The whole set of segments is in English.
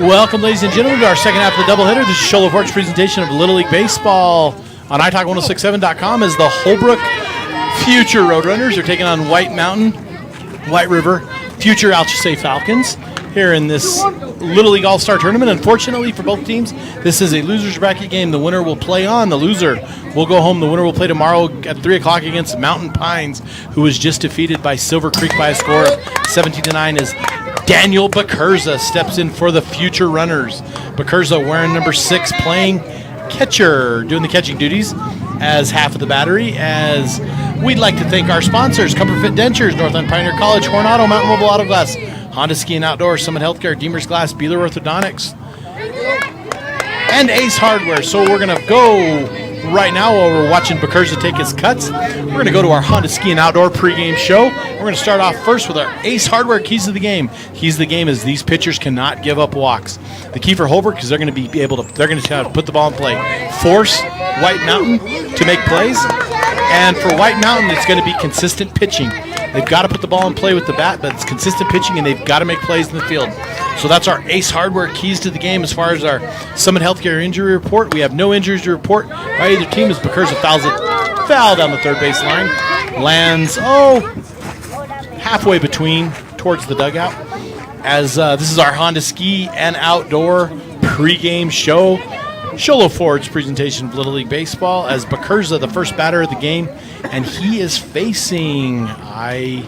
Welcome, ladies and gentlemen, to our second half of the doubleheader. This is Shola Fort's presentation of Little League Baseball on iTalk1067.com as the Holbrook Future Roadrunners are taking on White River Future Alchese Falcons here in this Little League All-Star Tournament. Unfortunately for both teams, this is a loser's bracket game. The winner will play on. The loser will go home. The winner will play tomorrow at 3 o'clock against Mountain Pines, who was just defeated by Silver Creek by a score of 17-9 as Daniel Bakurza steps in for the Future Runners. Bakurza wearing number 6, playing catcher, doing the catching duties as half of the battery. As we'd like to thank our sponsors: Comfort Fit Dentures, Northland Pioneer College, Horn Auto, Mountain Mobile Auto Glass, Honda Ski and Outdoor, Summit Healthcare, Deemer's Glass, Beeler Orthodontics, and Ace Hardware. So we're going to go right now while we're watching Bakurza take his cuts. We're going to go to our Honda Ski and Outdoor pregame show. We're going to start off first with our Ace Hardware keys to the game. Keys to the game is these pitchers cannot give up walks. The key for Holbrook is they're going to put the ball in play, force White Mountain to make plays, and for White Mountain it's going to be consistent pitching. They've got to put the ball in play with the bat, but it's consistent pitching, and they've got to make plays in the field. So that's our Ace Hardware keys to the game. As far as our Summit Healthcare injury report, we have no injuries to report by either team as Bakurza foul down the third base line. Lands, halfway between towards the dugout. As this is our Honda Ski and Outdoor pregame show. Shola Ford's presentation of Little League Baseball as Bakurza, the first batter of the game, and he is facing, I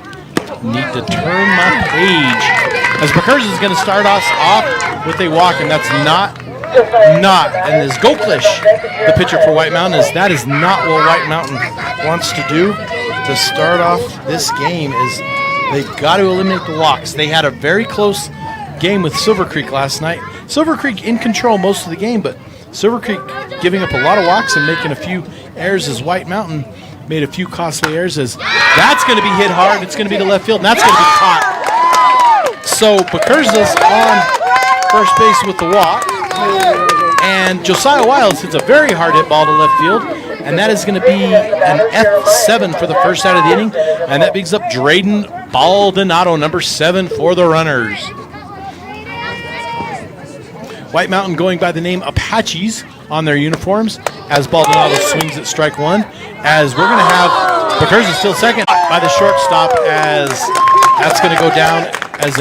need to turn my page, as Bakurza is going to start us off with a walk, and that's not, and as Goklish, the pitcher for White Mountain, that is not what White Mountain wants to do to start off this game. Is they've got to eliminate the walks. They had a very close game with Silver Creek last night. Silver Creek in control most of the game, but Silver Creek giving up a lot of walks and making a few errors as White Mountain made a few costly errors. As that's going to be hit hard. It's going to be to left field, and that's going to be caught. So Bakurza's on first base with the walk, and Josiah Wiles hits a very hard hit ball to left field, and that is going to be an F7 for the first out of the inning, and that brings up Drayden Baldonado, number 7 for the Runners. White Mountain going by the name Apaches on their uniforms as Baldonado swings at strike one. As we're going to have Bakurza still second by the shortstop, as that's going to go down as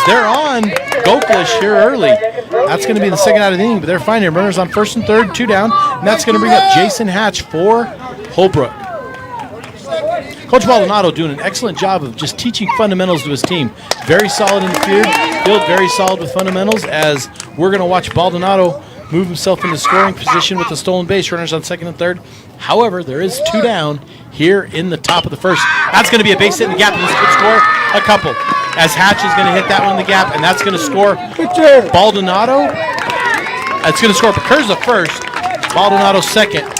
they're on Goklish here early. That's going to be the second out of the inning, but they're finding runners on first and third, 2 down, and that's going to bring up Jason Hatch for Holbrook. Coach Baldonado doing an excellent job of just teaching fundamentals to his team. Very solid in the field, very solid with fundamentals, as we're going to watch Baldonado move himself into scoring position with the stolen base, runners on second and third. However, there is 2 down here in the top of the first. That's going to be a base hit in the gap, and this could score a couple, as Hatch is going to hit that one in the gap, and that's going to score Baldonado. It's going to score Bakurza first, Baldonado second.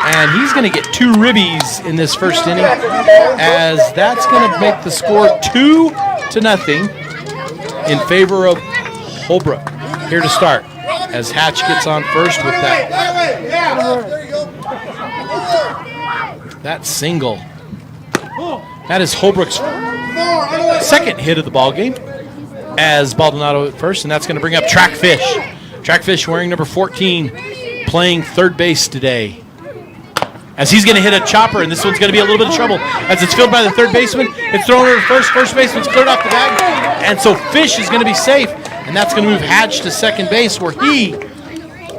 And he's going to get 2 ribbies in this first inning, as that's going to make the score 2-0 in favor of Holbrook. Here to start, as Hatch gets on first with that single. That is Holbrook's second hit of the ball game, as Baldonado at first, and that's going to bring up Trackfish. Trackfish wearing number 14, playing third base today, as he's going to hit a chopper, and this one's going to be a little bit of trouble as it's fielded by the third baseman. It's thrown over to first baseman's cleared off the bag, and so Fish is going to be safe, and that's going to move Hatch to second base, where he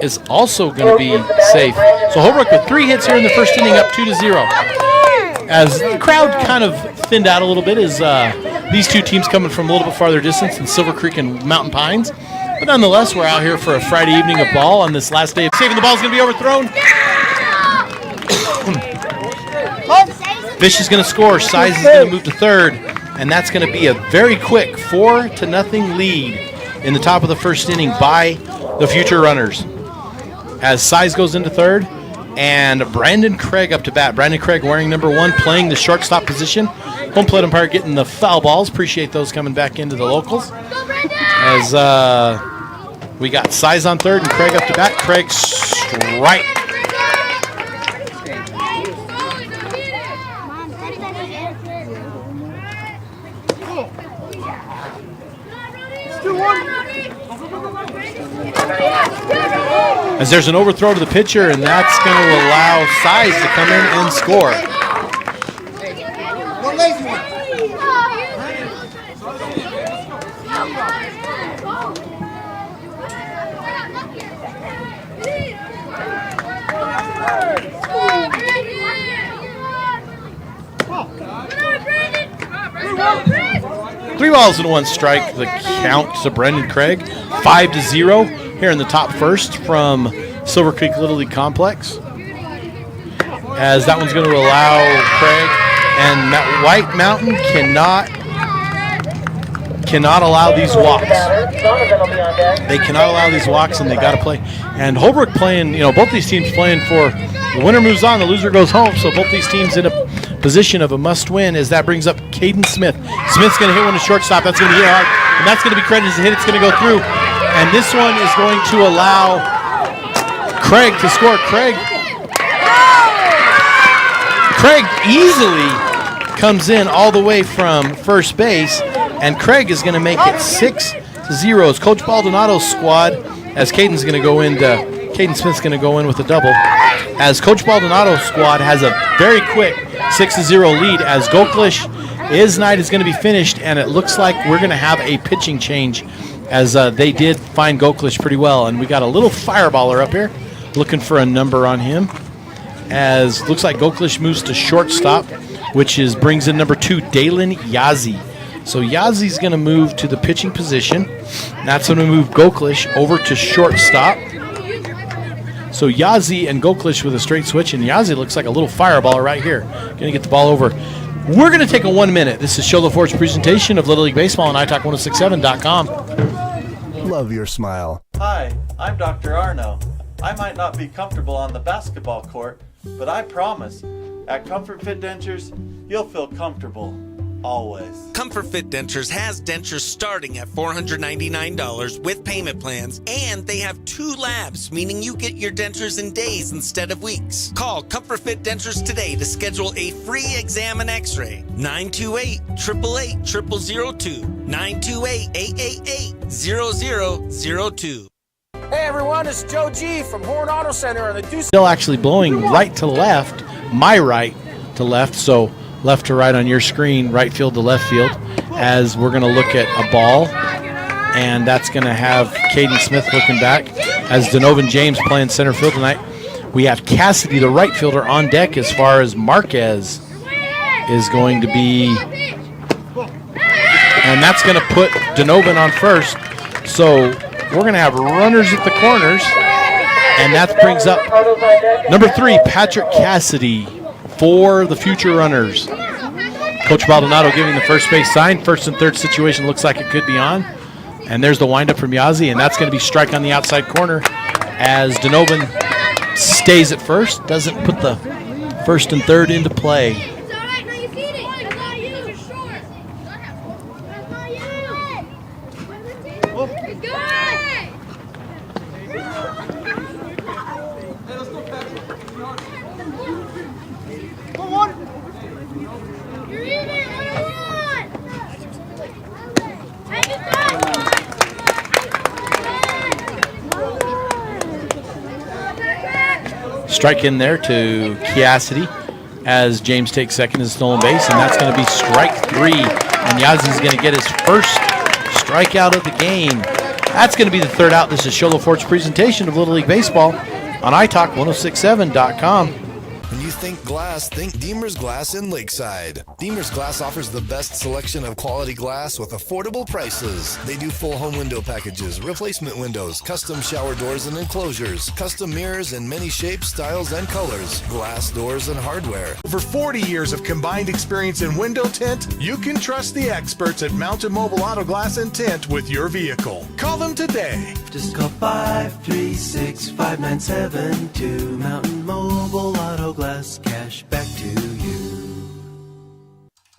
is also going to be safe. So Holbrook with 3 hits here in the first inning, up 2-0. As the crowd kind of thinned out a little bit, as these two teams coming from a little bit farther distance than Silver Creek and Mountain Pines. But nonetheless, we're out here for a Friday evening of ball on this last day of saving. The ball's going to be overthrown. Fish is going to score. Size is going to move to third, and that's going to be a very quick 4-0 lead in the top of the first inning by the Future Runners. As Size goes into third, and Brandon Craig up to bat. Brandon Craig wearing number 1, playing the shortstop position. Home plate umpire getting the foul balls. Appreciate those coming back into the locals. As we got Size on third and Craig up to bat. Craig strike. As there's an overthrow to the pitcher, and that's going to allow Size to come in and score. One lazy one. 3 balls and 1 strike. The count to Brendan Craig. 5-0 here in the top first from Silver Creek Little League Complex. As that one's going to allow Craig, and that White Mountain cannot allow these walks. They cannot allow these walks, and they got to play. And Holbrook playing, both these teams playing for the winner moves on, the loser goes home. So both these teams in a position of a must-win, as that brings up Caden Smith. Smith's going to hit one to shortstop. That's going to be hit hard, and that's going to be credited as a hit. It's going to go through, and this one is going to allow Craig to score. Craig easily comes in all the way from first base, and Craig is going to make it 6-0. As Coach Baldonado's squad, as Caden Smith's going to go in with a double, as Coach Baldonado's squad has a very quick 6-0 lead, as Goklish, his night is going to be finished, and it looks like we're going to have a pitching change, as they did find Goklish pretty well. And we got a little fireballer up here looking for a number on him, as looks like Goklish moves to shortstop, which brings in number 2, Dalen Yazi. So Yazi's going to move to the pitching position. That's going to move Goklish over to shortstop. So Yazi and Goklish with a straight switch, and Yazi looks like a little fireballer right here. Going to get the ball over. We're going to take a 1 minute. This is Show LaForge's presentation of Little League Baseball on iTalk1067.com. Love your smile. Hi, I'm Dr. Arno. I might not be comfortable on the basketball court, but I promise, at Comfort Fit Dentures, you'll feel comfortable. Always. Comfort Fit Dentures has dentures starting at $499 with payment plans, and they have 2 labs, meaning you get your dentures in days instead of weeks. Call Comfort Fit Dentures today to schedule a free exam and x-ray. 928-888-0002. 928-888-0002. Hey everyone, it's Joe G from Horn Auto Center on the Deuce. Still actually blowing right to left, my right to left, so left to right on your screen, right field to left field, as we're going to look at a ball, and that's going to have Caden Smith looking back, as Donovan James playing center field tonight. We have Cassidy, the right fielder, on deck, as far as Marquez is going to be, and that's going to put Donovan on first. So we're going to have runners at the corners, and that brings up number 3, Patrick Cassidy, for the future runners. Coach Baldonado giving the first base sign. First and third situation looks like it could be on. And there's the windup from Yazi, and that's going to be strike on the outside corner, as Donovan stays at first, doesn't put the first and third into play. Strike in there to Cassidy, as James takes second as stolen base, and that's going to be strike 3. And Yazi's going to get his first strikeout of the game. That's going to be the third out. This is Show LaForge's presentation of Little League Baseball on iTalk1067.com. When you think glass, think Deemer's Glass in Lakeside. Deemer's Glass offers the best selection of quality glass with affordable prices. They do full home window packages, replacement windows, custom shower doors and enclosures, custom mirrors in many shapes, styles, and colors, glass doors and hardware. Over 40 years of combined experience in window tint, you can trust the experts at Mountain Mobile Auto Glass and Tint with your vehicle. Call them today. Just call 536-5972. Mountain Mobile Auto Glass, cash back to you.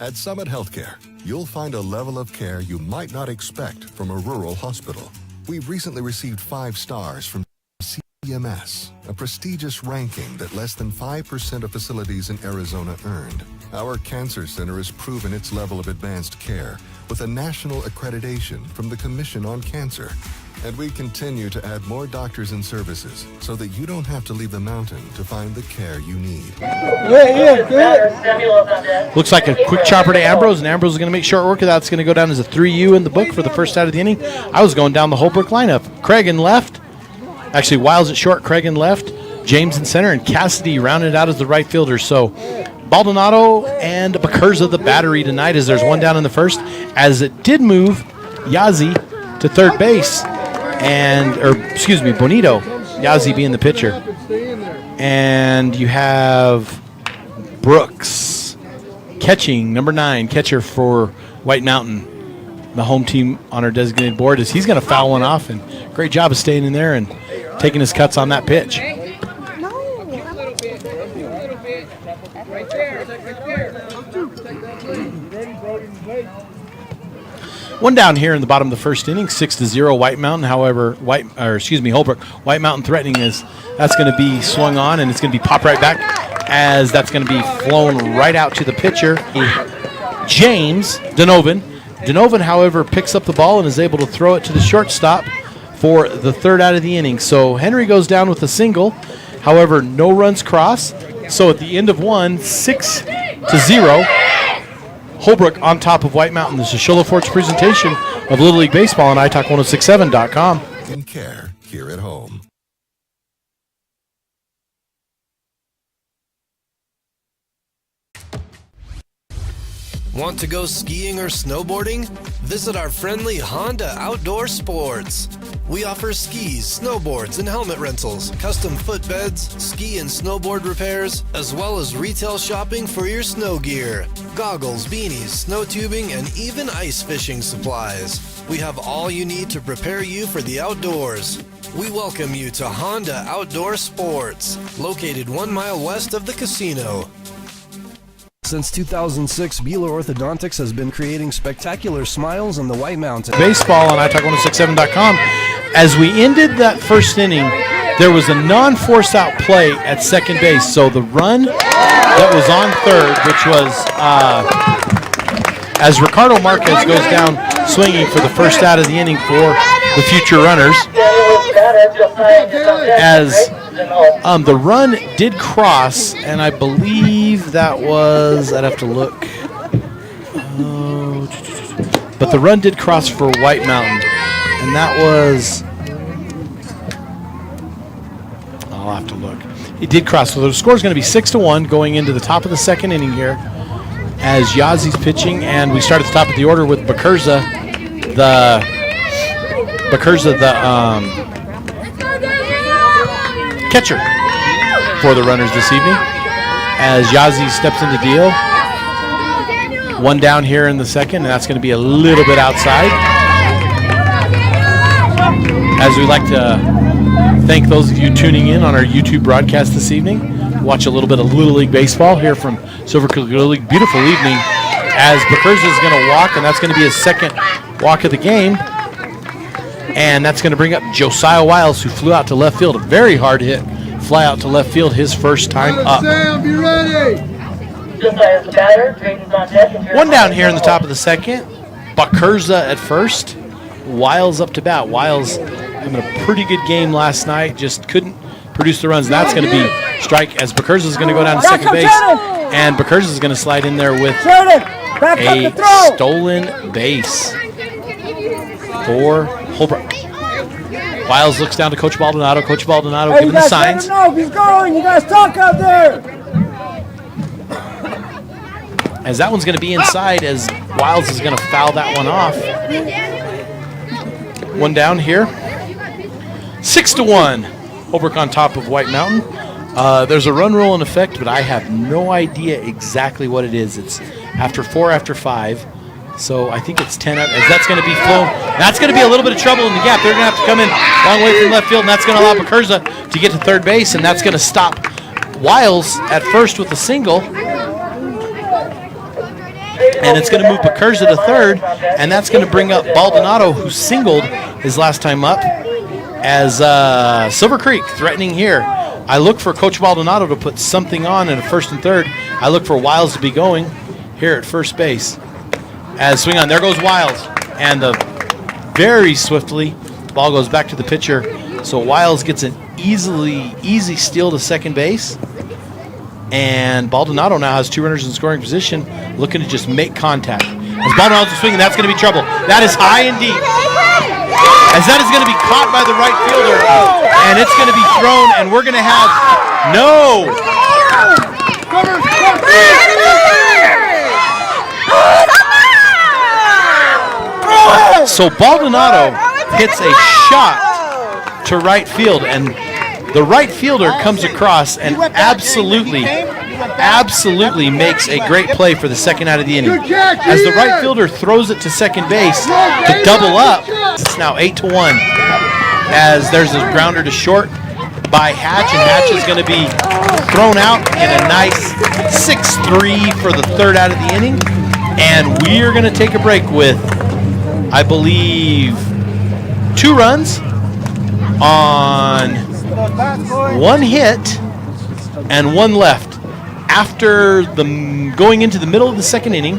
At Summit Healthcare, you'll find a level of care you might not expect from a rural hospital. We've recently received 5 stars from CMS, a prestigious ranking that less than 5% of facilities in Arizona earned. Our cancer center has proven its level of advanced care with a national accreditation from the Commission on Cancer. And we continue to add more doctors and services so that you don't have to leave the mountain to find the care you need. Looks like a quick chopper to Ambrose, and Ambrose is going to make short work of that. It's going to go down as a 3U in the book for the first out of the inning. I was going down the Holbrook lineup. Craig in left. Actually, Wiles at short, Craig in left. James in center, and Cassidy rounded out as the right fielder. So Baldonado and Bacurza the battery tonight, as there's one down in the first, as it did move Yazzie to third base. Bonito, Yazzie being the pitcher. And you have Brooks catching, number 9, catcher for White Mountain, the home team on our designated board, as he's going to foul one off, and great job of staying in there and taking his cuts on that pitch. One down here in the bottom of the first inning, 6-0 White Mountain. However, Holbrook. White Mountain threatening is that's going to be swung on, and it's going to be popped right back, as that's going to be flown right out to the pitcher, James Donovan. Donovan, however, picks up the ball and is able to throw it to the shortstop for the third out of the inning. So Henry goes down with a single. However, no runs cross. So at the end of one, 6-0. Holbrook on top of White Mountain. This is Shola Fort's presentation of Little League Baseball on iTalk1067.com. And care here at home. Want to go skiing or snowboarding? Visit our friendly Honda Outdoor Sports. We offer skis, snowboards, and helmet rentals, custom footbeds, ski and snowboard repairs, as well as retail shopping for your snow gear, goggles, beanies, snow tubing, and even ice fishing supplies. We have all you need to prepare you for the outdoors. We welcome you to Honda Outdoor Sports, located 1 mile west of the casino. Since 2006, Beeler Orthodontics has been creating spectacular smiles on the White Mountain. Baseball on iTalk1067.com. As we ended that first inning, there was a non-force out play at second base. So the run that was on third, which was as Ricardo Marquez goes down swinging for the first out of the inning for the future runners, as the run did cross, and I believe that was, I'd have to look, but the run did cross for White Mountain, and that was, I'll have to look. It did cross, so the score is going to be 6-1 going into the top of the second inning here, as Yazzie's pitching, and we start at the top of the order with Bacurza, the catcher for the runners this evening, as Yazzie steps into deal. One down here in the second, and that's going to be a little bit outside. As we like to thank those of you tuning in on our YouTube broadcast this evening. Watch a little bit of Little League Baseball here from Silver Creek Little League. Beautiful evening, as Bacurza is going to walk, and that's going to be his second walk of the game. And that's going to bring up Josiah Wiles, who flew out to left field. A very hard hit fly out to left field his first time up. Sam, be ready. One down here in the top of the second. Bacurza at first. Wiles up to bat. Wiles having a pretty good game last night. Just couldn't produce the runs. That's going to be strike, as Bacurza is going to go down to second base. And Bacurza is going to slide in there with a stolen base for Holbrook. Wiles looks down to Coach Baldonado. Coach Baldonado giving the signs. He's going. You guys talk out there. As that one's going to be inside, as Wiles is going to foul that one off. One down here. 6-1. Holbrook on top of White Mountain. There's a run rule in effect, but I have no idea exactly what it is. It's after 4 after 5. So I think it's 10 up, as that's going to be flown. That's going to be a little bit of trouble in the gap. They're going to have to come in a long way from left field, and that's going to allow Bacurza to get to third base, and that's going to stop Wiles at first with a single. And it's going to move Bacurza to third, and that's going to bring up Baldonado, who singled his last time up, as Silver Creek threatening here. I look for Coach Baldonado to put something on in a first and third. I look for Wiles to be going here at first base. As swing on, there goes Wiles, and very swiftly Ball goes back to the pitcher. So Wiles gets an easy steal to second base. And Baldonado now has 2 runners in scoring position, looking to just make contact. As Baldonado's swinging, that's going to be trouble. That is high and deep. As that is going to be caught by the right fielder, and it's going to be thrown, and we're going to have no. So Baldonado hits a shot to right field, and the right fielder comes across and absolutely makes a great play for the second out of the inning. As the right fielder throws it to second base to double up, it's now 8-1. As there's a grounder to short by Hatch, and Hatch is going to be thrown out in a nice 6-3 for the third out of the inning. And we are going to take a break with, I believe, 2 runs on 1 hit and 1 left. After going into the middle of the second inning,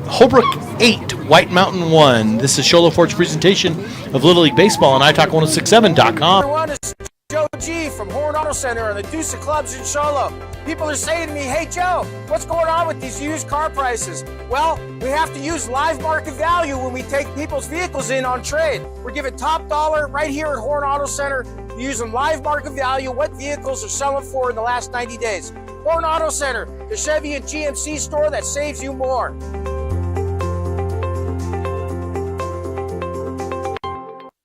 Holbrook 8, White Mountain 1. This is Sholo Ford's presentation of Little League Baseball on iTalk1067.com. Everyone, it's Joe G from Horn Auto Center and the Deuce of Clubs in Sholo. People are saying to me, hey Joe, what's going on with these used car prices? Well, we have to use live market value when we take people's vehicles in on trade. We're giving top dollar right here at Horn Auto Center, using live market value, what vehicles are selling for in the last 90 days. Horn Auto Center, the Chevy and GMC store that saves you more.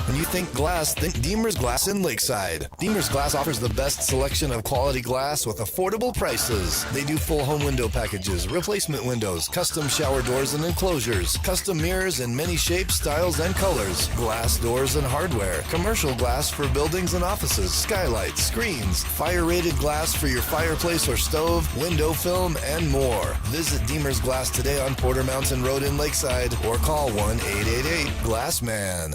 When you think glass, think Deemer's Glass in Lakeside. Deemer's Glass offers the best selection of quality glass with affordable prices. They do full home window packages, replacement windows, custom shower doors and enclosures, custom mirrors in many shapes, styles, and colors, glass doors and hardware, commercial glass for buildings and offices, skylights, screens, fire-rated glass for your fireplace or stove, window film, and more. Visit Deemer's Glass today on Porter Mountain Road in Lakeside or call 1-888-GLASSMAN.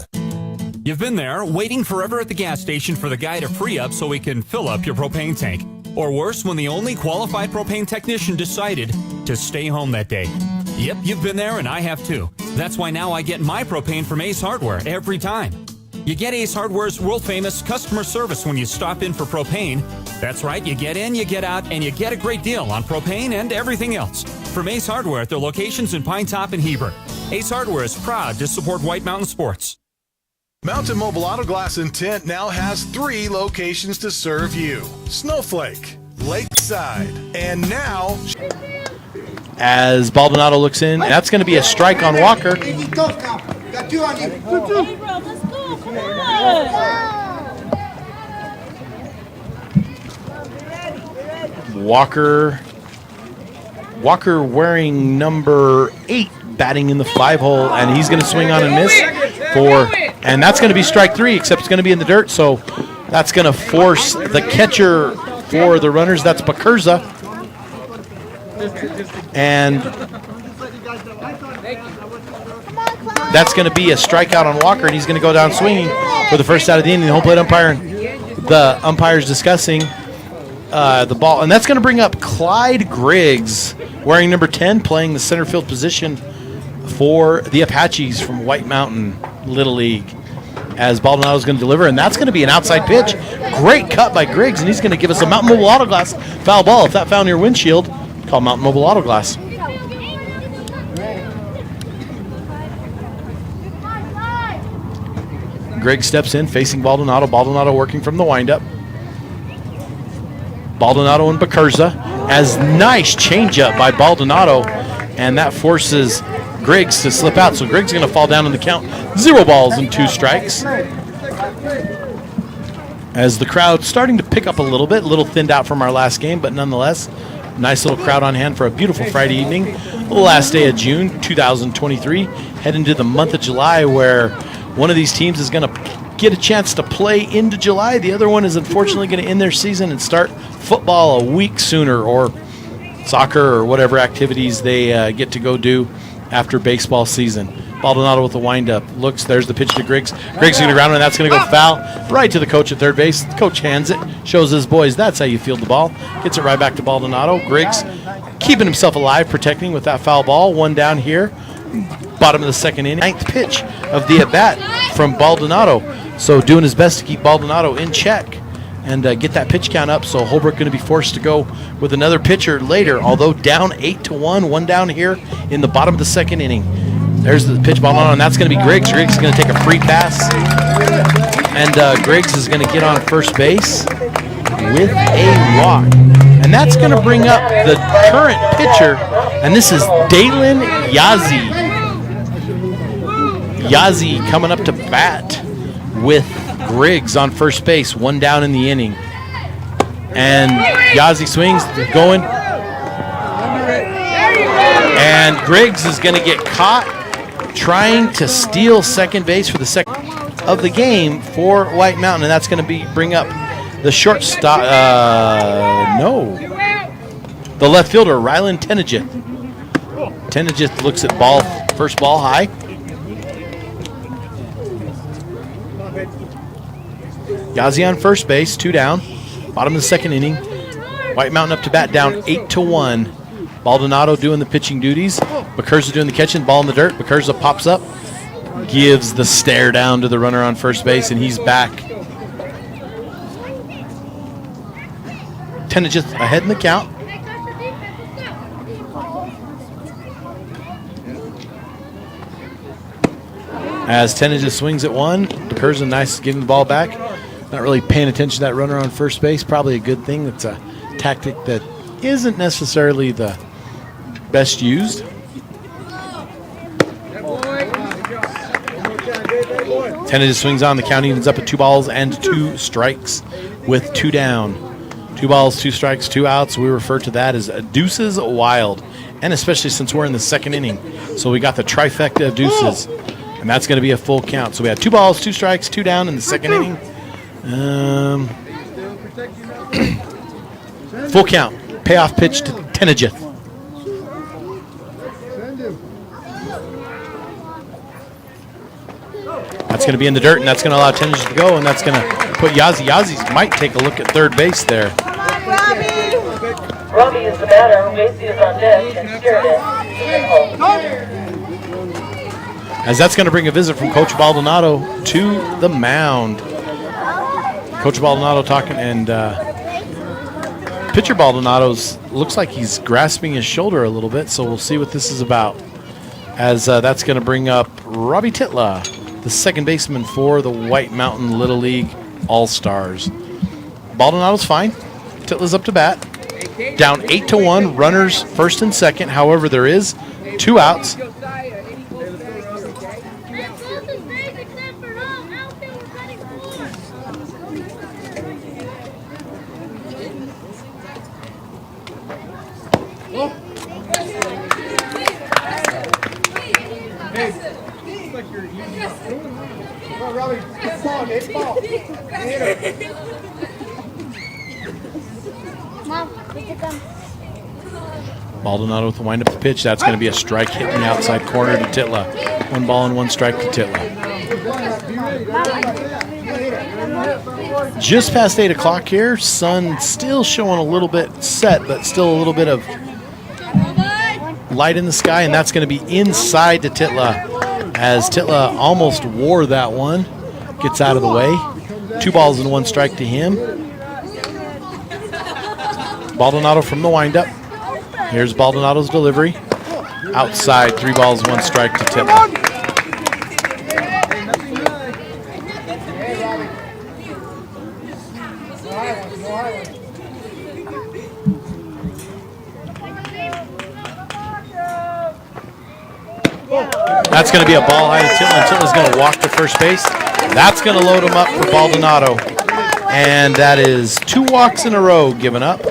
You've been there, waiting forever at the gas station for the guy to free up so he can fill up your propane tank. Or worse, when the only qualified propane technician decided to stay home that day. Yep, you've been there and I have too. That's why now I get my propane from Ace Hardware every time. You get Ace Hardware's world-famous customer service when you stop in for propane. That's right, you get in, you get out, and you get a great deal on propane and everything else. From Ace Hardware at their locations in Pine Top and Heber. Ace Hardware is proud to support White Mountain Sports. Mountain Mobile Auto Glass and Tint now has 3 locations to serve you. Snowflake, Lakeside, and now... As Baldonado looks in, that's going to be a strike on Walker. Got 2 on you. Walker wearing number 8, batting in the 5-hole, and he's going to swing on and miss and that's going to be strike 3, except it's going to be in the dirt, so that's going to force the catcher for the runners. That's Bakurza. And that's going to be a strikeout on Walker, and he's going to go down swinging for the first out of the inning. The home plate umpire and the umpires discussing the ball, and that's going to bring up Clyde Griggs, wearing number 10, playing the center field position for the Apaches from White Mountain Little League, as Baldonado's going to deliver, and that's going to be an outside pitch. Great cut by Griggs, and he's going to give us a Mountain Mobile Auto Glass foul ball. If that found your windshield, call Mountain Mobile Auto Glass. Griggs steps in, facing Baldonado. Baldonado working from the windup. Baldonado and Bakurza, as nice changeup by Baldonado, and that forces Griggs to slip out. So Griggs is going to fall down in the count. 0 balls and 2 strikes. As the crowd starting to pick up a little thinned out from our last game, but nonetheless, nice little crowd on hand for a beautiful Friday evening. Last day of June 2023. Head into the month of July, where one of these teams is going to get a chance to play into July. The other one is unfortunately going to end their season and start football a week sooner, or soccer, or whatever activities they get to go do after baseball season. Baldonado with the windup. Looks, there's the pitch to Griggs. Griggs is going to ground, and that's going to go foul right to the coach at third base. The coach hands it, shows his boys that's how you field the ball. Gets it right back to Baldonado. Griggs keeping himself alive, protecting with that foul ball. 1 down here. Bottom of the second inning. 9th pitch of the at-bat from Baldonado. So doing his best to keep Baldonado in check and get that pitch count up. So Holbrook going to be forced to go with another pitcher later, although down 8-1, one down here in the bottom of the second inning. There's the pitch, Baldonado, and that's going to be Griggs. Griggs is going to take a free pass, and Griggs is going to get on first base with a walk. And that's going to bring up the current pitcher, and this is Dalen Yazzie. Yazzie coming up to bat with Griggs on first base, one down in the inning. And Yazzie swings, going. And Griggs is going to get caught trying to steal second base for the second of the game for White Mountain, and that's going to bring up the shortstop. The left fielder, Rylan Tenegith. Tenegith looks at first ball high. Yazzie on first base, 2 down. Bottom of the second inning. White Mountain up to bat, down 8-1. Baldonado doing the pitching duties. McCurza doing the catching. Ball in the dirt. McCurza pops up, gives the stare down to the runner on first base, and he's back. Tenegith ahead in the count. As Tenegith swings at one, McCurza nice giving the ball back. Not really paying attention to that runner on first base. Probably a good thing. It's a tactic that isn't necessarily the best used. Tenegith swings on. The count evens up at 2 balls and 2 strikes with 2 down. 2 balls, 2 strikes, 2 outs. We refer to that as deuces wild, and especially since we're in the second inning. So we got the trifecta of deuces, and that's going to be a full count. So we had 2 balls, 2 strikes, 2 down in the second inning. Full count. Payoff pitch to Tenegith. That's going to be in the dirt, and that's going to allow Tenegith to go, and that's going to put Yazzie. Yazzie might take a look at third base there. Robbie is the batter. Macy is on deck, and Stewart. As that's going to bring a visit from Coach Baldonado to the mound. Coach Baldonado talking, and pitcher Baldonado's looks like he's grasping his shoulder a little bit, so we'll see what this is about. As that's going to bring up Robbie Titla, the second baseman for the White Mountain Little League All-Stars. Baldonado's fine. Titla's up to bat. Down 8-1, runners first and second. However, there is 2 outs. Baldonado with the wind up the pitch. That's going to be a strike hitting the outside corner to Titla. 1 ball and 1 strike to Titla. Just past 8 o'clock here. Sun still showing a little bit set, but still a little bit of light in the sky, and that's going to be inside to Titla. As Titla almost wore that one. Gets out of the way. 2 balls and 1 strike to him. Baldonado from the windup. Here's Baldonado's delivery. Outside, 3 balls, 1 strike to Titla. That's going to be a ball high to Titla, and Titla's going to walk to first base. That's going to load him up for Baldonado. And that is 2 walks in a row given up.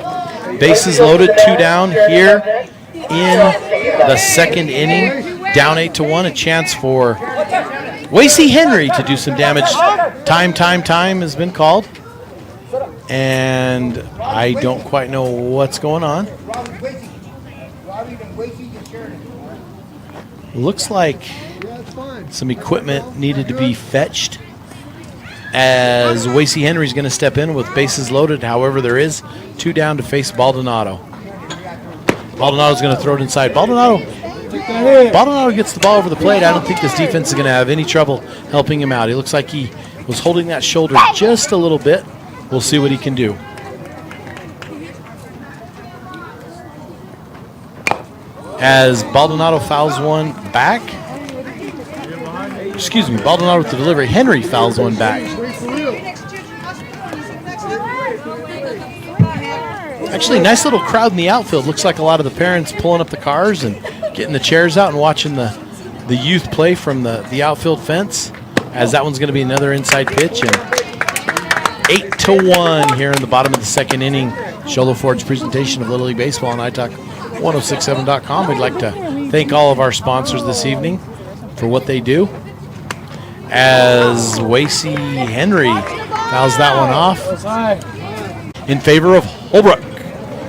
Bases loaded, 2 down here in the second inning. Down 8-1, a chance for Wasey Henry to do some damage. Time has been called. And I don't quite know what's going on. Looks like some equipment needed to be fetched, as Wasey Henry's going to step in with bases loaded. However, there is 2 down to face Baldonado. Baldonado's going to throw it inside. Baldonado Baldonado gets the ball over the plate. I don't think this defense is going to have any trouble helping him out. He looks like he was holding that shoulder just a little bit. We'll see what he can do. As Baldonado fouls one back. Excuse me, Baldonado with the delivery. Henry fouls one back. Actually, nice little crowd in the outfield. Looks like a lot of the parents pulling up the cars and getting the chairs out and watching the youth play from the outfield fence, as that one's going to be another inside pitch. And 8-1 here in the bottom of the second inning. Sholo Ford's presentation of Little League Baseball on iTalk1067.com. We'd like to thank all of our sponsors this evening for what they do. As Wasey Henry fouls that one off in favor of Holbrook.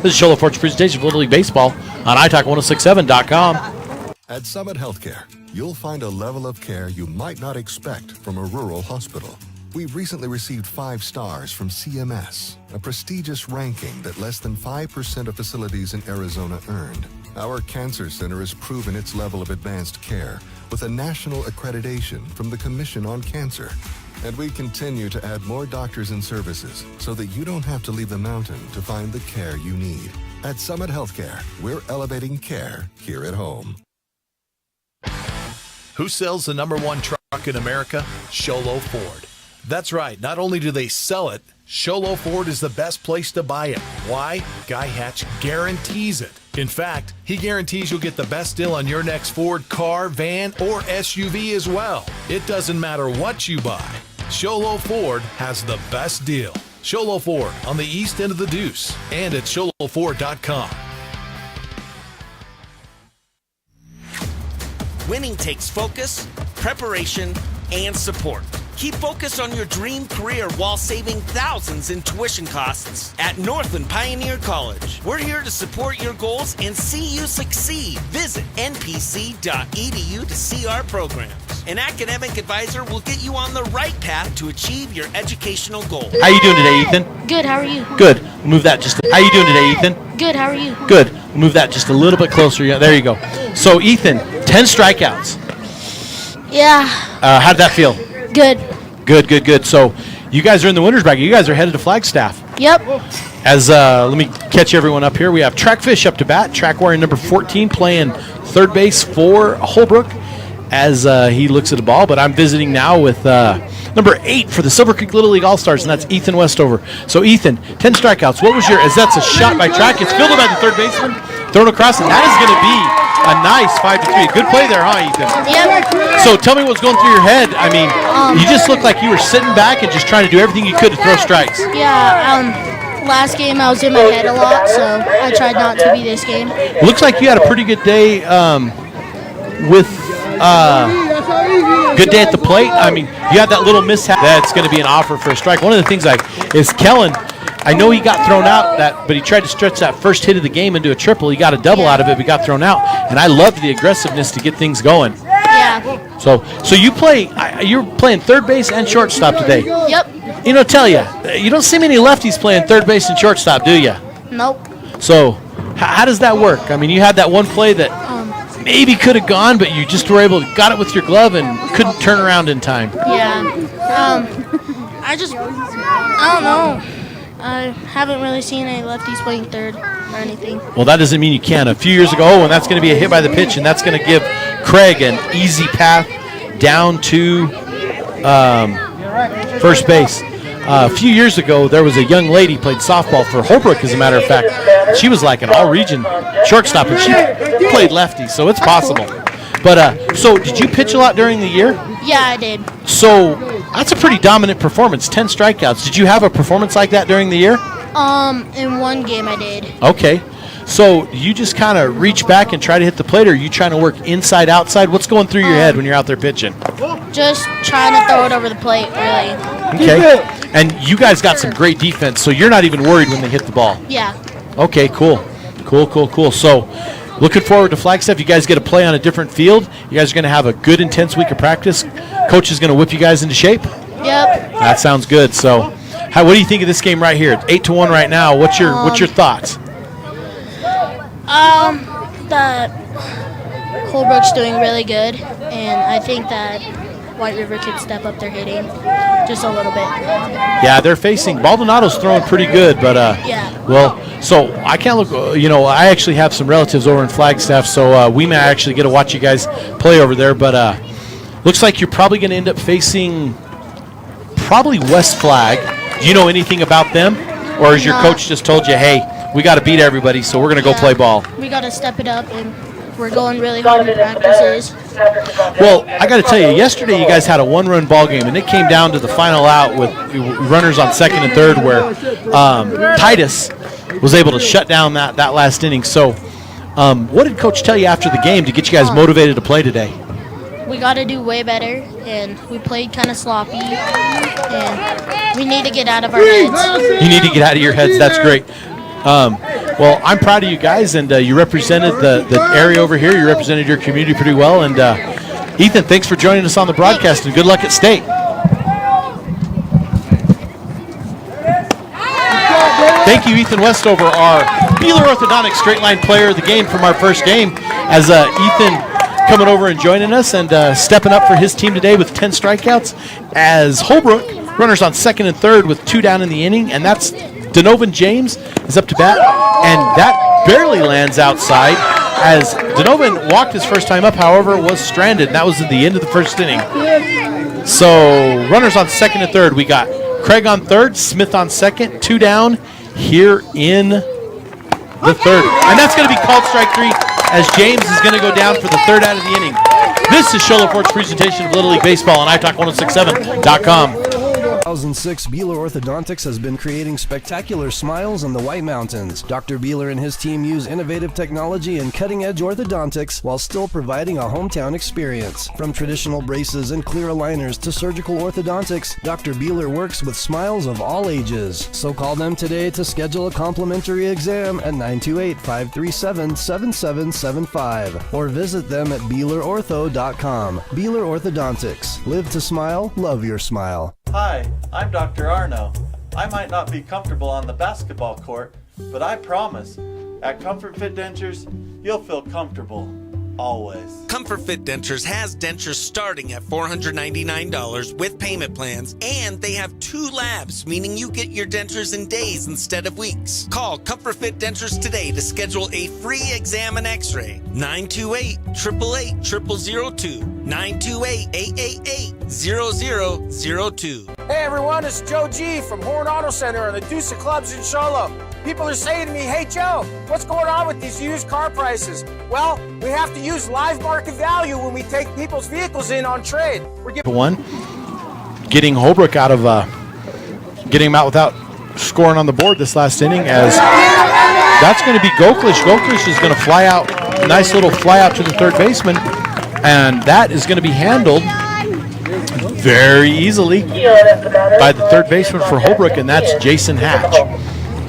This is Sholo Ford's presentation of Little League Baseball on iTalk1067.com. At Summit Healthcare, you'll find a level of care you might not expect from a rural hospital. We've recently received 5 stars from CMS, a prestigious ranking that less than 5% of facilities in Arizona earned. Our cancer center has proven its level of advanced care with a national accreditation from the Commission on Cancer. And we continue to add more doctors and services so that you don't have to leave the mountain to find the care you need. At Summit Healthcare, we're elevating care here at home. Who sells the #1 truck in America? Sholo Ford. That's right. Not only do they sell it, Sholo Ford is the best place to buy it. Why? Guy Hatch guarantees it. In fact, he guarantees you'll get the best deal on your next Ford car, van, or SUV as well. It doesn't matter what you buy. Sholo Ford has the best deal. Sholo Ford on the east end of the Deuce and at SholoFord.com. Winning takes focus, preparation, and support. Keep focused on your dream career while saving thousands in tuition costs at Northland Pioneer College. We're here to support your goals and see you succeed. Visit npc.edu to see our programs. An academic advisor will get you on the right path to achieve your educational goals. How you doing today, Ethan? Good, how are you? Good. We'll move that just. How you doing today, Ethan? Good, how are you? Good. We'll move that just a little bit closer. Yeah, there you go. So, Ethan, 10 strikeouts. Yeah. How'd that feel? Good. Good. So, you guys are in the winners bracket. You guys are headed to Flagstaff. Yep. As let me catch everyone up here. We have Trackfish up to bat. Track warrior number 14 playing third base for Holbrook as he looks at the ball. But I'm visiting now with number 8 for the Silver Creek Little League All-Stars, and that's Ethan Westover. So, Ethan, 10 strikeouts. What was your, as that's a shot by Track. It's fielded by the third baseman, thrown across, and that is going to be a nice 5-3. Good play there, huh, Ethan? Yep. So tell me what's going through your head. I mean, you just look like you were sitting back and just trying to do everything you could to throw strikes. Yeah, last game I was in my head a lot, so I tried not to be this game. Looks like you had a pretty good day with good day at the plate. I mean, you had that little mishap. That's going to be an offer for a strike. One of the things is Kellen, I know he got thrown out, but he tried to stretch that first hit of the game into a triple. He got a double out of it, but he got thrown out. And I loved the aggressiveness to get things going. Yeah. So you're playing third base and shortstop today. Yep. You know, tell you don't see many lefties playing third base and shortstop, do you? Nope. So how does that work? I mean, you had that one play that maybe could have gone, but you just were able to got it with your glove and couldn't turn around in time. Yeah. I don't know. I haven't really seen any lefties playing third or anything. Well, that doesn't mean you can't. A few years ago, and that's going to be a hit by the pitch, and that's going to give Craig an easy path down to first base. A few years ago, there was a young lady played softball for Holbrook, as a matter of fact. She was like an all-region shortstop, and she played lefty, so it's possible. But so did you pitch a lot during the year? Yeah, I did. So that's a pretty dominant performance, 10 strikeouts. Did you have a performance like that during the year? In one game I did. Okay. So you just kind of reach back and try to hit the plate, or are you trying to work inside, outside? What's going through your head when you're out there pitching? Just trying to throw it over the plate, really. Okay. And you guys got some great defense, so you're not even worried when they hit the ball. Yeah. Okay, cool. So looking forward to Flagstaff. You guys get to play on a different field. You guys are going to have a good, intense week of practice. Coach is going to whip you guys into shape. Yep. That sounds good. So what do you think of this game right here? It's 8-1 right now. What's your thoughts? Holbrook's doing really good, and I think that White River could step up their hitting just a little bit. Yeah, they're facing Baldonado's throwing pretty good, but well, so I can't look. I actually have some relatives over in Flagstaff, so we may actually get to watch you guys play over there. But looks like you're probably going to end up facing probably West Flag. Do you know anything about them, or has your coach just told you, hey, we got to beat everybody, so we're going to go play ball? We got to step it up, and we're going really hard in practices. Well, I got to tell you, yesterday you guys had a one-run ball game, and it came down to the final out with runners on second and third, where Titus was able to shut down that last inning. So what did Coach tell you after the game to get you guys motivated to play today? We got to do way better, and we played kind of sloppy, and we need to get out of our heads. You need to get out of your heads. That's great. Well, I'm proud of you guys, and you represented the area over here. You represented your community pretty well. And Ethan, thanks for joining us on the broadcast, and good luck at state. Thank you, Ethan Westover, our Beeler Orthodontics straight line player of the game from our first game, as Ethan coming over and joining us and stepping up for his team today with 10 strikeouts, as Holbrook runners on second and third with 2 down in the inning, and that's Donovan James is up to bat, and that barely lands outside, as Donovan walked his first time up, however, was stranded, and that was at the end of the first inning. So runners on second and third. We got Craig on third, Smith on second, 2 down here in the third. And that's going to be called strike 3, as James is going to go down for the third out of the inning. This is Shola Ford's presentation of Little League Baseball on iTalk1067.com. 2006, Beeler Orthodontics has been creating spectacular smiles in the White Mountains. Dr. Beeler and his team use innovative technology and cutting-edge orthodontics while still providing a hometown experience. From traditional braces and clear aligners to surgical orthodontics, Dr. Beeler works with smiles of all ages. So call them today to schedule a complimentary exam at 928-537-7775 or visit them at BeelerOrtho.com. Beeler Orthodontics. Live to smile, love your smile. Hi, I'm Dr. Arno. I might not be comfortable on the basketball court, but I promise, at Comfort Fit Dentures, you'll feel comfortable, always. Comfort Fit Dentures has dentures starting at $499 with payment plans, and they have 2 labs, meaning you get your dentures in days instead of weeks. Call Comfort Fit Dentures today to schedule a free exam and x-ray. 928-888-0002. 928-888-0002. Hey everyone, it's Joe G from Horn Auto Center and the Deuce of Clubs in Sholo. People are saying to me, hey Joe, what's going on with these used car prices? Well, we have to use live market value when we take people's vehicles in on trade. We're getting Holbrook out of getting him out without scoring on the board this last inning, as that's going to be Goklish. Goklish is going to fly out, nice little fly out to the third baseman, and that is going to be handled very easily by the third baseman for Holbrook, and that's Jason Hatch.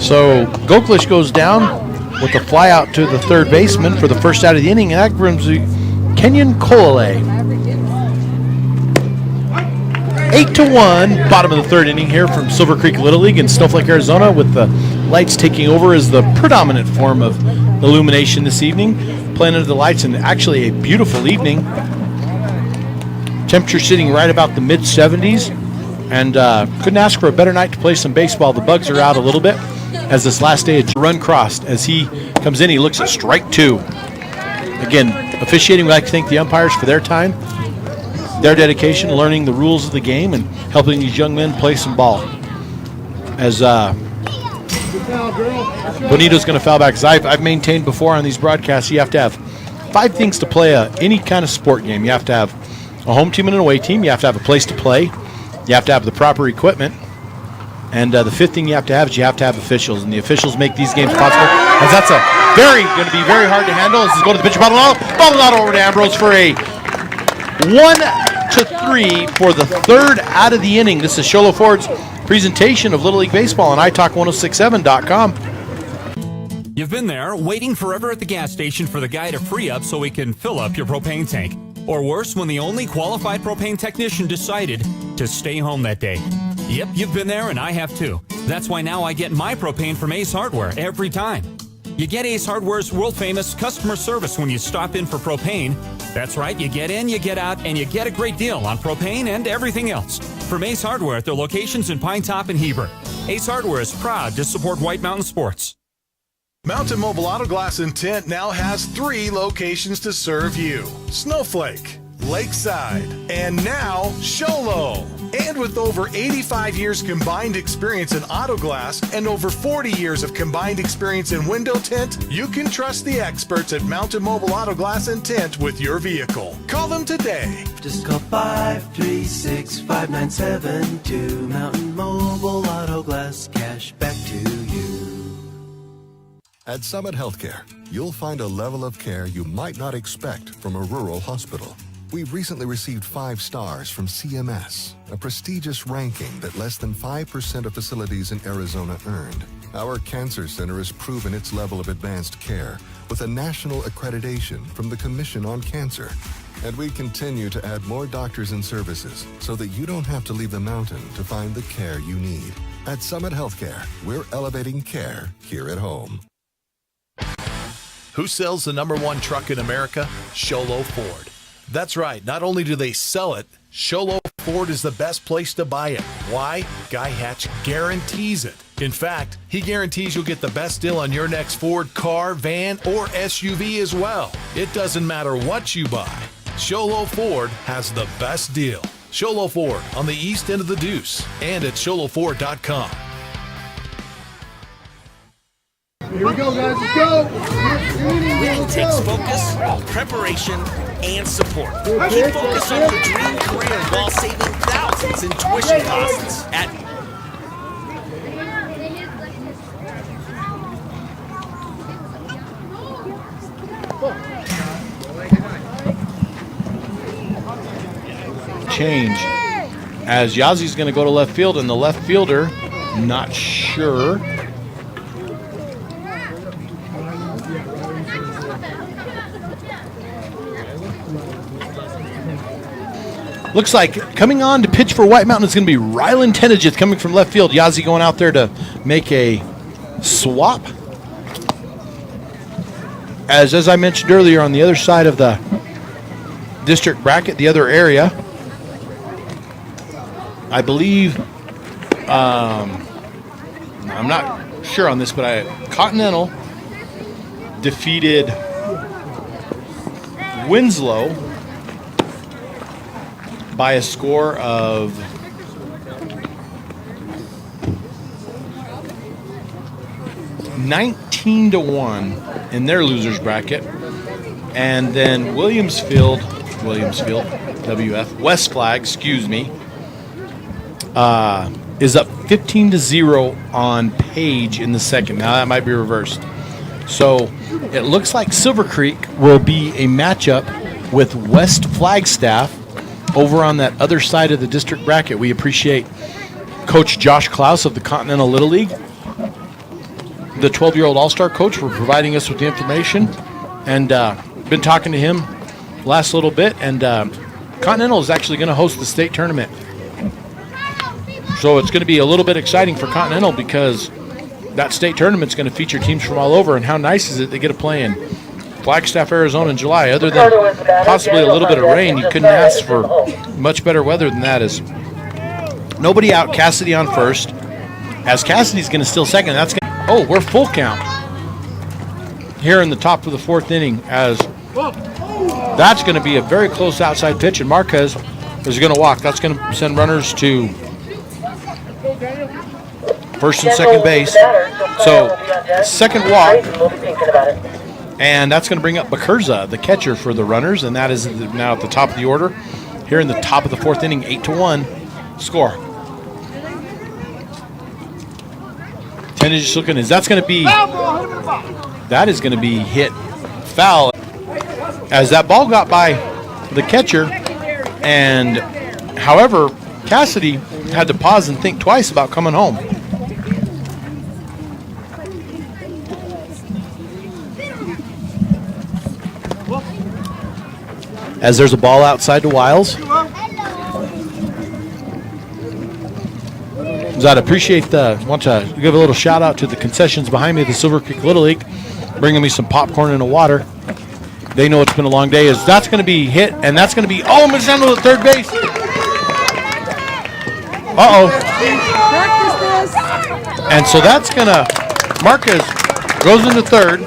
So Goklish goes down with a fly out to the third baseman for the first out of the inning, and that brings Kenyon Kolale. 8-1, bottom of the third inning here from Silver Creek Little League in Snowflake, Arizona, with the lights taking over as the predominant form of illumination this evening. Playing under the lights, and actually a beautiful evening. Temperature sitting right about the mid-70s, and couldn't ask for a better night to play some baseball. The bugs are out a little bit as this last day of run crossed. As he comes in, he looks at strike 2. Again, officiating, we'd like to thank the umpires for their time, their dedication, learning the rules of the game, and helping these young men play some ball. As Bonito's going to foul back. As I've maintained before on these broadcasts, you have to have 5 things to play any kind of sport game. You have to have a home team and an away team. You have to have a place to play. You have to have the proper equipment. And the 5th thing you have to have is you have to have officials. And the officials make these games possible. As that's going to be very hard to handle. This is going to the pitcher. Baldonado over to Ambrose for a 1-3 for the third out of the inning. This is Shola Ford's presentation of Little League Baseball on iTalk1067.com. You've been there, waiting forever at the gas station for the guy to free up so he can fill up your propane tank. Or worse, when the only qualified propane technician decided to stay home that day. Yep, you've been there, and I have too. That's why now I get my propane from Ace Hardware every time. You get Ace Hardware's world-famous customer service when you stop in for propane. That's right, you get in, you get out, and you get a great deal on propane and everything else. From Ace Hardware at their locations in Pine Top and Heber. Ace Hardware is proud to support White Mountain Sports. Mountain Mobile Auto Glass and Tint now has 3 locations to serve you: Snowflake, Lakeside, and now Show Low. And with over 85 years combined experience in auto glass and over 40 years of combined experience in window tint, you can trust the experts at Mountain Mobile Auto Glass and Tint with your vehicle. Call them today. Just call 536-5972. Mountain Mobile Auto Glass, cash back to you. At Summit Healthcare, you'll find a level of care you might not expect from a rural hospital. We've recently received 5 stars from CMS, a prestigious ranking that less than 5% of facilities in Arizona earned. Our cancer center has proven its level of advanced care with a national accreditation from the Commission on Cancer. And we continue to add more doctors and services so that you don't have to leave the mountain to find the care you need. At Summit Healthcare, we're elevating care here at home. Who sells the #1 truck in America? Sholo Ford. That's right, not only do they sell it, Sholo Ford is the best place to buy it. Why? Guy Hatch guarantees it. In fact, he guarantees you'll get the best deal on your next Ford car, van, or SUV as well. It doesn't matter what you buy. Sholo Ford has the best deal. Sholo Ford on the east end of the Deuce and at sholoford.com. Here we go, guys. Let's go. It takes focus, preparation, and support. Keep focused on your dream career while saving thousands in tuition costs at change as Yazi's going to go to left field, and the left fielder, not sure. Looks like coming on to pitch for White Mountain is going to be Rylan Tenagith coming from left field. Yazi going out there to make a swap. As I mentioned earlier, on the other side of the district bracket, the other area, I believe, I'm not sure on this, but Continental defeated Winslow by a score of 19-1 in their losers bracket, and then Williamsfield, WF, West Flag, excuse me, is up 15-0 on Page in the second. Now that might be reversed. So it looks like Silver Creek will be a matchup with West Flagstaff over on that other side of the district bracket. We appreciate Coach Josh Klaus of the Continental Little League, the 12-year-old All-Star coach, for providing us with the information. And been talking to him last little bit, and Continental is actually going to host the state tournament. So it's going to be a little bit exciting for Continental because that state tournament is going to feature teams from all over, and how nice is it they get to play in Flagstaff, Arizona in July. Other than possibly a little bit of rain, you couldn't ask for much better weather than that. Is nobody out, Cassidy on first, as Cassidy's going to steal second. That's going we're full count here in the top of the 4th inning, as that's going to be a very close outside pitch, and Marquez is going to walk. That's going to send runners to first and second base. So second walk, and that's going to bring up Bakurza, the catcher, for the runners, and that is now at the top of the order here in the top of the 4th inning. 8-1 score. Tenage looking as that's going to be, that is going to be hit foul, as that ball got by the catcher, and however Cassidy had to pause and think twice about coming home. As there's a ball outside to Wiles. I'd appreciate want to give a little shout out to the concessions behind me, the Silver Creek Little League. bringing me some popcorn and a water. They know it's been a long day. That's going to be hit, and that's going to be, oh, Mazzano to third base. Uh-oh. And so that's going to, Marquez goes into third,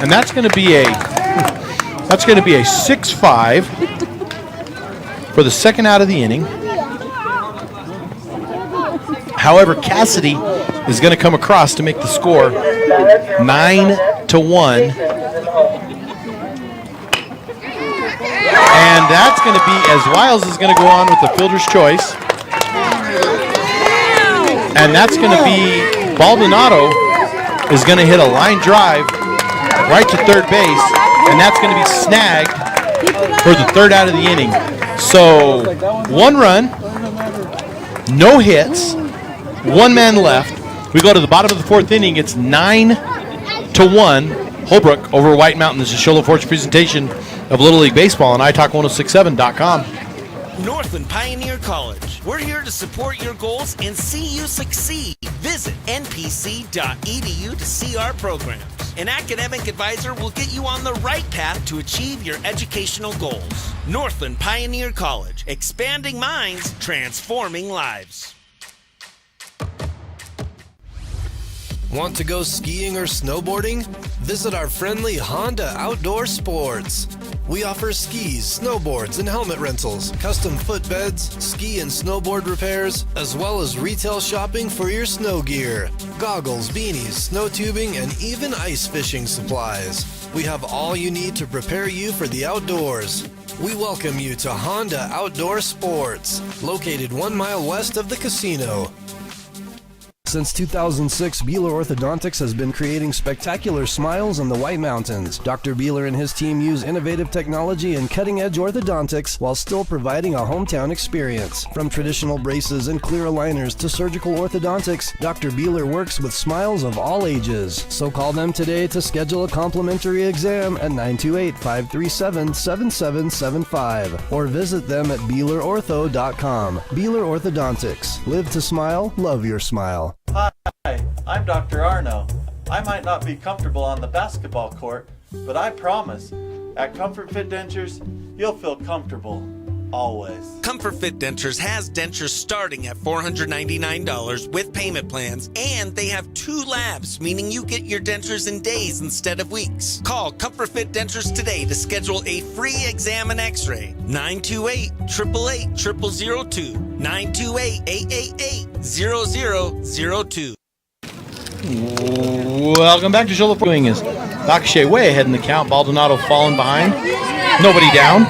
and that's going to be a 6-5 for the second out of the inning. However, Cassidy is going to come across to make the score 9-1. And that's going to be, as Wiles is going to go on with the fielder's choice. And that's going to be, Baldonado is going to hit a line drive right to third base. And that's going to be snagged for the third out of the inning. So 1 run, no hits, 1 man left. We go to the bottom of the 4th inning. It's 9-1. Holbrook over White Mountain. This is Sholo Fort's presentation of Little League Baseball on iTalk1067.com. Northland Pioneer College. We're here to support your goals and see you succeed. Visit npc.edu to see our programs. An academic advisor will get you on the right path to achieve your educational goals. Northland Pioneer College. Expanding minds, transforming lives. Want to go skiing or snowboarding? Visit our friendly Honda Outdoor Sports. We offer skis, snowboards, and helmet rentals, custom footbeds, ski and snowboard repairs, as well as retail shopping for your snow gear, goggles, beanies, snow tubing, and even ice fishing supplies. We have all you need to prepare you for the outdoors. We welcome you to Honda Outdoor Sports, located 1 mile west of the casino. Since 2006, Beeler Orthodontics has been creating spectacular smiles in the White Mountains. Dr. Beeler and his team use innovative technology and cutting-edge orthodontics while still providing a hometown experience. From traditional braces and clear aligners to surgical orthodontics, Dr. Beeler works with smiles of all ages. So call them today to schedule a complimentary exam at 928-537-7775 or visit them at BeelerOrtho.com. Beeler Orthodontics. Live to smile, love your smile. Hi, I'm Dr. Arno. I might not be comfortable on the basketball court, but I promise, at Comfort Fit Dentures, you'll feel comfortable, always. Comfort Fit Dentures has dentures starting at $499 with payment plans, and they have 2 labs, meaning you get your dentures in days instead of weeks. Call Comfort Fit Dentures today to schedule a free exam and x-ray. 928-888-0002. 928-888-0002. Welcome back to Sholo. Doing is Apache way ahead in the count. Baldonado falling behind. Nobody down.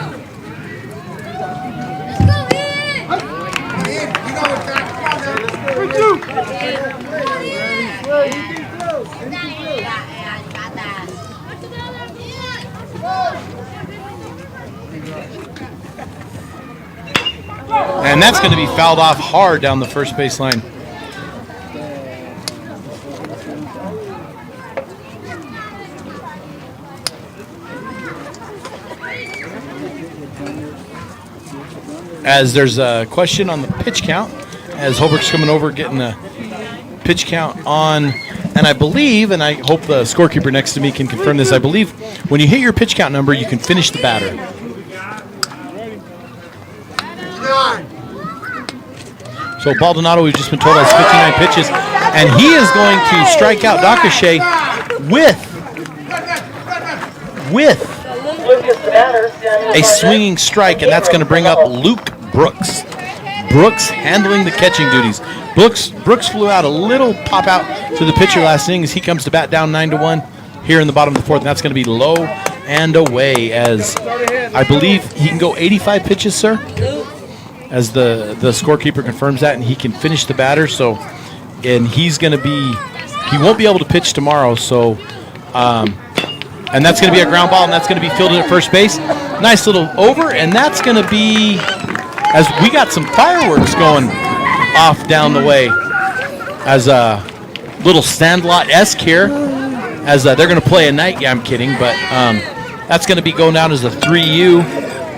And that's going to be fouled off hard down the first base line. As there's a question on the pitch count, as Holbrook's coming over getting the pitch count on, and I believe, and I hope the scorekeeper next to me can confirm this, I believe when you hit your pitch count number, you can finish the batter. So Baldonado, we've just been told, has 59 pitches, and he is going to strike out Apache with a swinging strike, and that's going to bring up Luke Brooks. Brooks handling the catching duties. Brooks flew out a little pop out to the pitcher last inning as he comes to bat down 9-1 here in the bottom of the 4th, and that's going to be low and away, as I believe he can go 85 pitches, sir, as the scorekeeper confirms that, and he can finish the batter. So, and he's going to be, he won't be able to pitch tomorrow, so and that's going to be a ground ball, and that's going to be fielded at first base. Nice little over, and that's going to be, as we got some fireworks going off down the way, as a little Sandlot-esque here, as they're going to play a night. Yeah, I'm kidding, but that's going to be going down as a 3U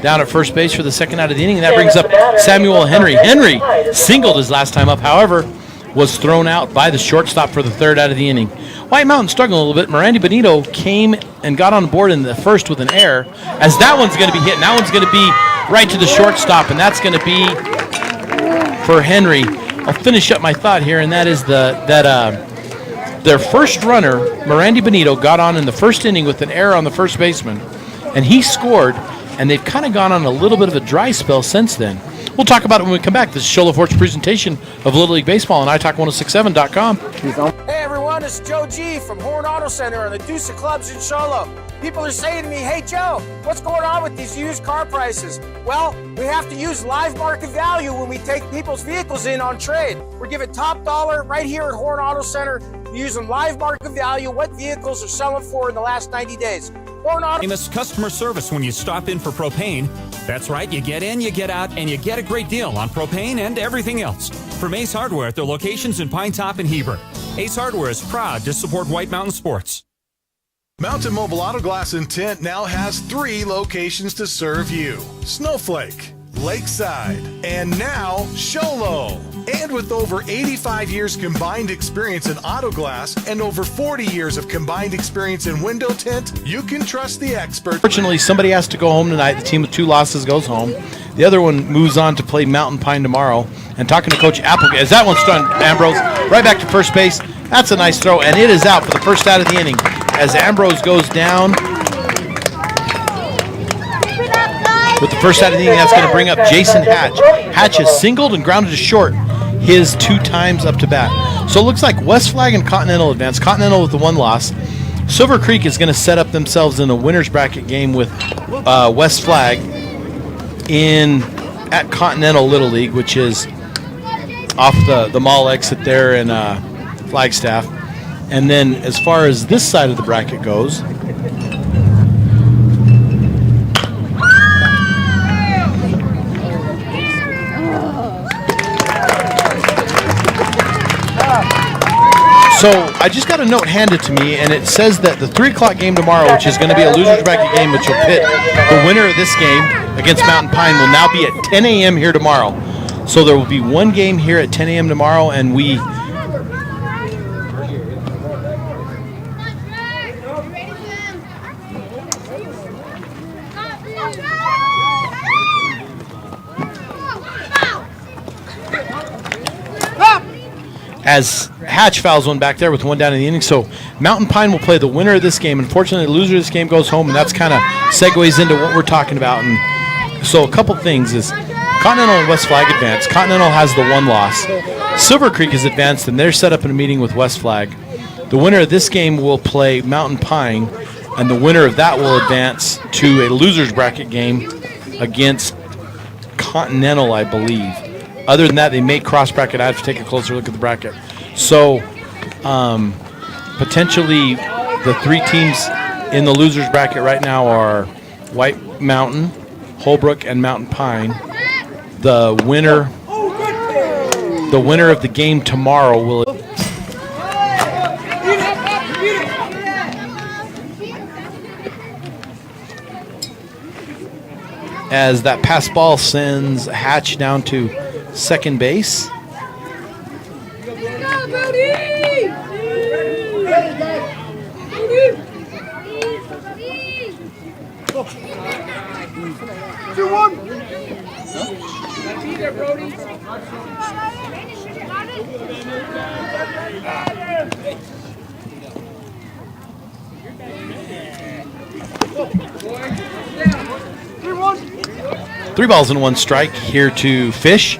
down at first base for the second out of the inning, and that brings up Samuel Henry. Henry singled his last time up. However, was thrown out by the shortstop for the third out of the inning. White Mountain struggling a little bit. Miranda Benito came and got on board in the first with an error, as that one's going to be hit. And that one's going to be right to the shortstop, and that's going to be for Henry. I'll finish up my thought here, and that is their first runner, Miranda Benito, got on in the first inning with an error on the first baseman, and he scored, and they've kind of gone on a little bit of a dry spell since then. We'll talk about it when we come back. This is Show LaForge's presentation of Little League Baseball on iTalk1067.com. Hey everyone, it's Joe G from Horn Auto Center and the Deuce of Clubs in Sholo. People are saying to me, hey Joe, what's going on with these used car prices? Well, we have to use live market value when we take people's vehicles in on trade. We're giving top dollar right here at Horn Auto Center, using live market value, what vehicles are selling for in the last 90 days. Famous customer service when you stop in for propane. That's right, you get in, you get out, and you get a great deal on propane and everything else. From Ace Hardware at their locations in Pine Top and Heber. Ace Hardware is proud to support White Mountain Sports. Mountain Mobile Auto Glass and Tint now has 3 locations to serve you: Snowflake, Lakeside, and now Sholo. And with over 85 years combined experience in auto glass and over 40 years of combined experience in window tint, you can trust the expert. Fortunately, somebody has to go home tonight. The team with 2 losses goes home. The other one moves on to play Mountain Pine tomorrow. And talking to Coach Applegate, as that one's done, Ambrose, right back to first base. That's a nice throw, and it is out for the first out of the inning. As Ambrose goes down with the first out of the inning, that's going to bring up Jason Hatch. Hatch is singled and grounded to short his 2 times up to bat. So it looks like West Flag and Continental advance. Continental with the 1 loss. Silver Creek is going to set up themselves in a winner's bracket game with West Flag at Continental Little League, which is off the mall exit there in Flagstaff. And then as far as this side of the bracket goes, so I just got a note handed to me, and it says that the 3 o'clock game tomorrow, which is going to be a loser's bracket game, which will pit the winner of this game against Mountain Pine, will now be at 10 a.m. here tomorrow. So there will be 1 game here at 10 a.m. tomorrow, and we... as Hatch fouls one back there with 1 down in the inning. So Mountain Pine will play the winner of this game. Unfortunately, the loser of this game goes home, and that's kind of segues into what we're talking about. And so a couple things is Continental and West Flag advance. Continental has the 1 loss. Silver Creek is advanced, and they're set up in a meeting with West Flag. The winner of this game will play Mountain Pine, and the winner of that will advance to a loser's bracket game against Continental, I believe. Other than that, they may cross bracket. I have to take a closer look at the bracket. So, potentially, the 3 teams in the losers bracket right now are White Mountain, Holbrook, and Mountain Pine. The winner of the game tomorrow will. As that pass ball sends Hatch down to second base. Three balls and 1 strike here to Fish.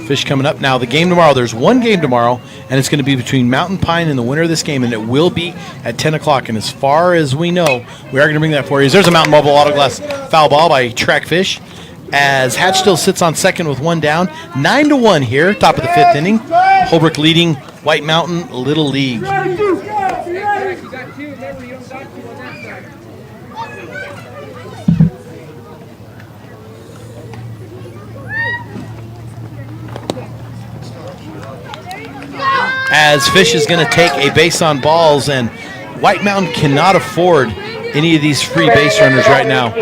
Fish coming up. Now the game tomorrow, there's 1 game tomorrow, and it's going to be between Mountain Pine and the winner of this game, and it will be at 10 o'clock. And as far as we know, we are going to bring that for you. There's a Mountain Mobile Auto Glass foul ball by Track Fish, as Hatch still sits on second with 1 down. 9-1 here, top of the 5th inning. Holbrook leading White Mountain Little League. As Fish is going to take a base on balls, and White Mountain cannot afford any of these free base runners right now,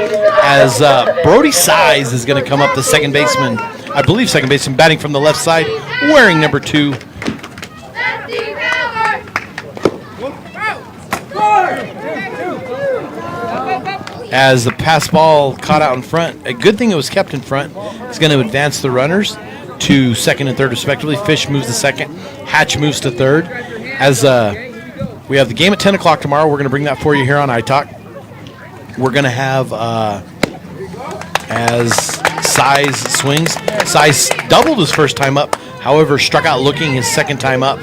as Brody Size is going to come up, the second baseman, I believe second baseman, batting from the left side, wearing number 2. As the pass ball caught out in front, a good thing it was kept in front. It's going to advance the runners to second and third respectively. Fish moves to second. Hatch moves to third. As we have the game at 10 o'clock tomorrow, we're going to bring that for you here on iTalk. We're going to have, as Size swings, Size doubled his first time up, however, struck out looking his second time up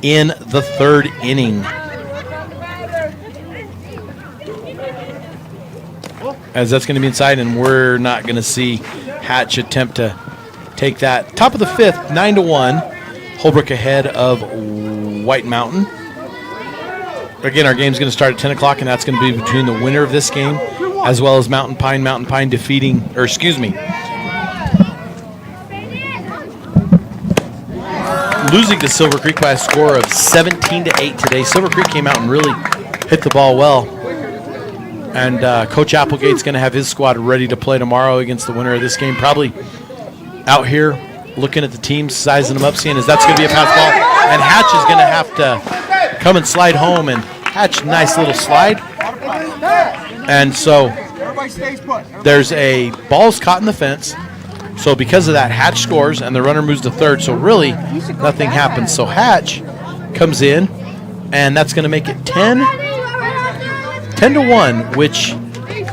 in the third inning. As that's going to be inside, and we're not going to see Hatch attempt to take that. Top of the fifth, 9-1. Holbrook ahead of White Mountain. Again, our game's going to start at 10 o'clock, and that's going to be between the winner of this game as well as Mountain Pine. Mountain Pine defeating, or excuse me, losing to Silver Creek by a score of 17-8 today. Silver Creek came out and really hit the ball well. And Coach Applegate's going to have his squad ready to play tomorrow against the winner of this game. Probably out here looking at the teams, sizing them up, seeing as that's going to be a pass ball. And Hatch is going to have to come and slide home. And Hatch, nice little slide. And so there's a ball's caught in the fence. So because of that, Hatch scores, and the runner moves to third. So really, nothing happens. So Hatch comes in, and that's going to make it 10-1, which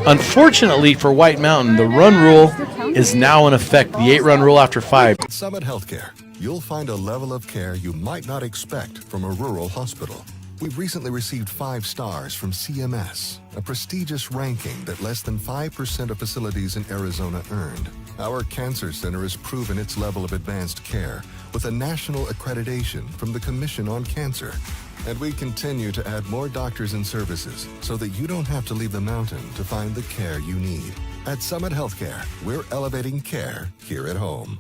unfortunately for White Mountain, the run rule is now in effect, the 8-run rule after 5. At Summit Healthcare, you'll find a level of care you might not expect from a rural hospital. We've recently received 5 stars from CMS, a prestigious ranking that less than 5% of facilities in Arizona earned. Our cancer center has proven its level of advanced care with a national accreditation from the Commission on Cancer. And we continue to add more doctors and services so that you don't have to leave the mountain to find the care you need. At Summit Healthcare, we're elevating care here at home.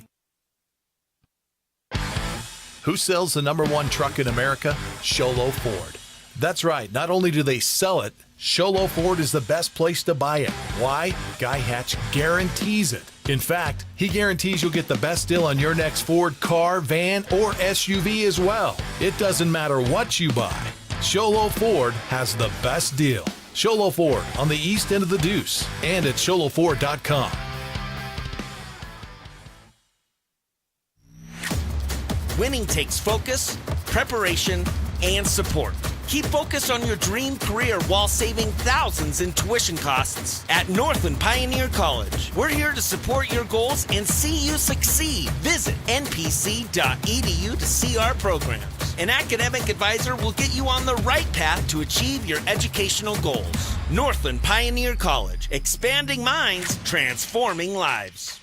Who sells the #1 truck in America? Sholo Ford. That's right. Not only do they sell it, Sholo Ford is the best place to buy it. Why? Guy Hatch guarantees it. In fact, he guarantees you'll get the best deal on your next Ford car, van, or SUV as well. It doesn't matter what you buy. Sholo Ford has the best deal. Sholo Ford on the east end of the Deuce and at sholoford.com. Winning takes focus, preparation, and support. Keep focus on your dream career while saving thousands in tuition costs at Northland Pioneer College. We're here to support your goals and see you succeed. Visit npc.edu to see our programs. An academic advisor will get you on the right path to achieve your educational goals. Northland Pioneer College, expanding minds, transforming lives.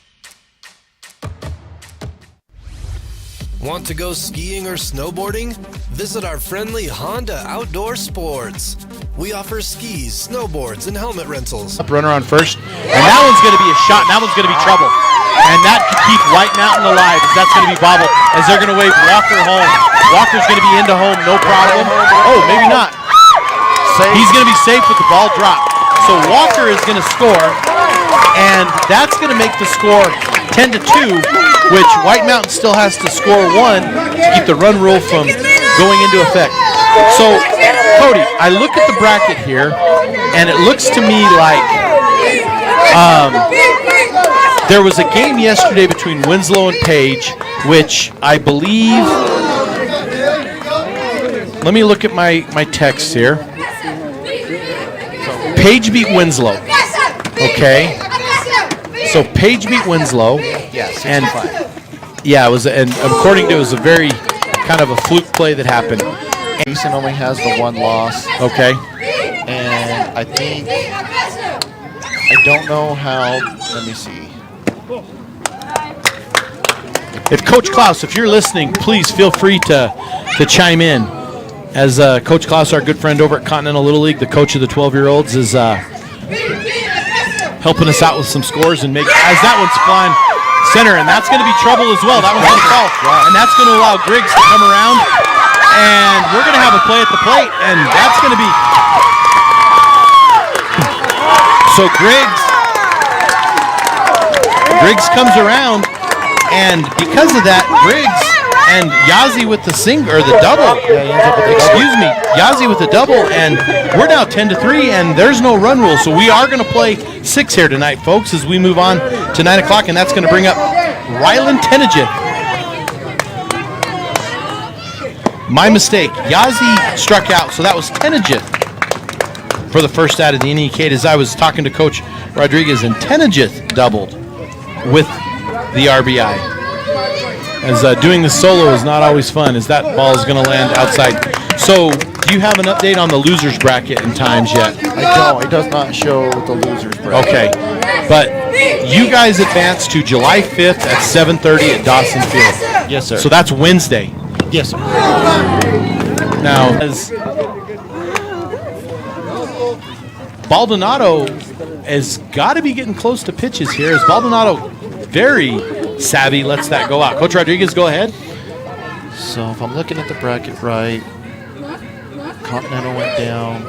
Want to go skiing or snowboarding? Visit our friendly Honda Outdoor Sports. We offer skis, snowboards, and helmet rentals. Runner on first, and that one's going to be a shot, and that one's going to be trouble. And that could keep White Mountain alive, as that's going to be bobbled, as they're going to wave Walker home. Walker's going to be into home, no problem. Oh, maybe not. He's going to be safe with the ball dropped. So Walker is going to score, and that's going to make the score 10-2, which White Mountain still has to score 1 to keep the run rule from going into effect. So, Cody, I look at the bracket here, and it looks to me like there was a game yesterday between Winslow and Page, which I believe, let me look at my text here. Page beat Winslow. Okay. So Page beat Winslow. Yes. And yeah, it was, and according to it was a very kind of a fluke play that happened. Mason only has the 1 loss. Okay. And I think, I don't know how, let me see. If Coach Klaus, if you're listening, please feel free to chime in. As Coach Klaus, our good friend over at Continental Little League, the coach of the 12-year-olds, is helping us out with some scores and make, as that one's flying center, and that's going to be trouble as well. That one's going to fall, and that's going to allow Griggs to come around, and we're going to have a play at the plate, and that's going to be, so Griggs comes around, and because of that, Griggs and Yazi with the or the double. Yeah, he ends up with the Excuse me, Yazi with the double, and we're now 10-3, and there's no run rule, so we are going to play 6 here tonight, folks, as we move on to 9 o'clock, and that's going to bring up Rylan Tenijith. My mistake. Yazi struck out, so that was Tenijith for the first out of the inning. Kate, as I was talking to Coach Rodriguez, and Tenijith doubled with the RBI. As doing the solo is not always fun, as that ball is going to land outside. So, do you have an update on the losers bracket in times yet? I don't. It does not show the losers bracket. Okay, but you guys advance to July 5th at 7:30 at Dawson Field. Yes, sir. So that's Wednesday. Yes, sir. Now, as Baldonado has got to be getting close to pitches here. As Baldonado, very savvy, lets that go out. Coach Rodriguez, go ahead. So if I'm looking at the bracket right, Continental went down.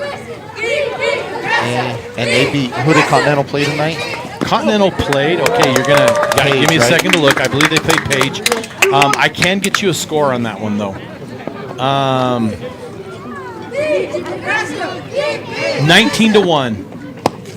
And they beat, who did Continental play tonight? Continental played. Okay, you're going to give me a second to look. I believe they played Page. I can get you a score on that one, though. 19-1.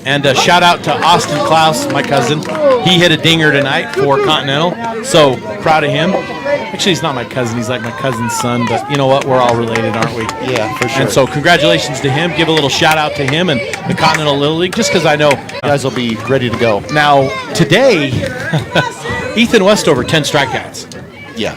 And a shout out to Austin Klaus, my cousin. He hit a dinger tonight for Continental. So proud of him. Actually, he's not my cousin. He's like my cousin's son. But you know what? We're all related, aren't we? Yeah, for sure. And so congratulations to him. Give a little shout out to him and the Continental Little League, just because I know you guys will be ready to go. Now, today, Ethan Westover, 10 strikeouts. Yeah.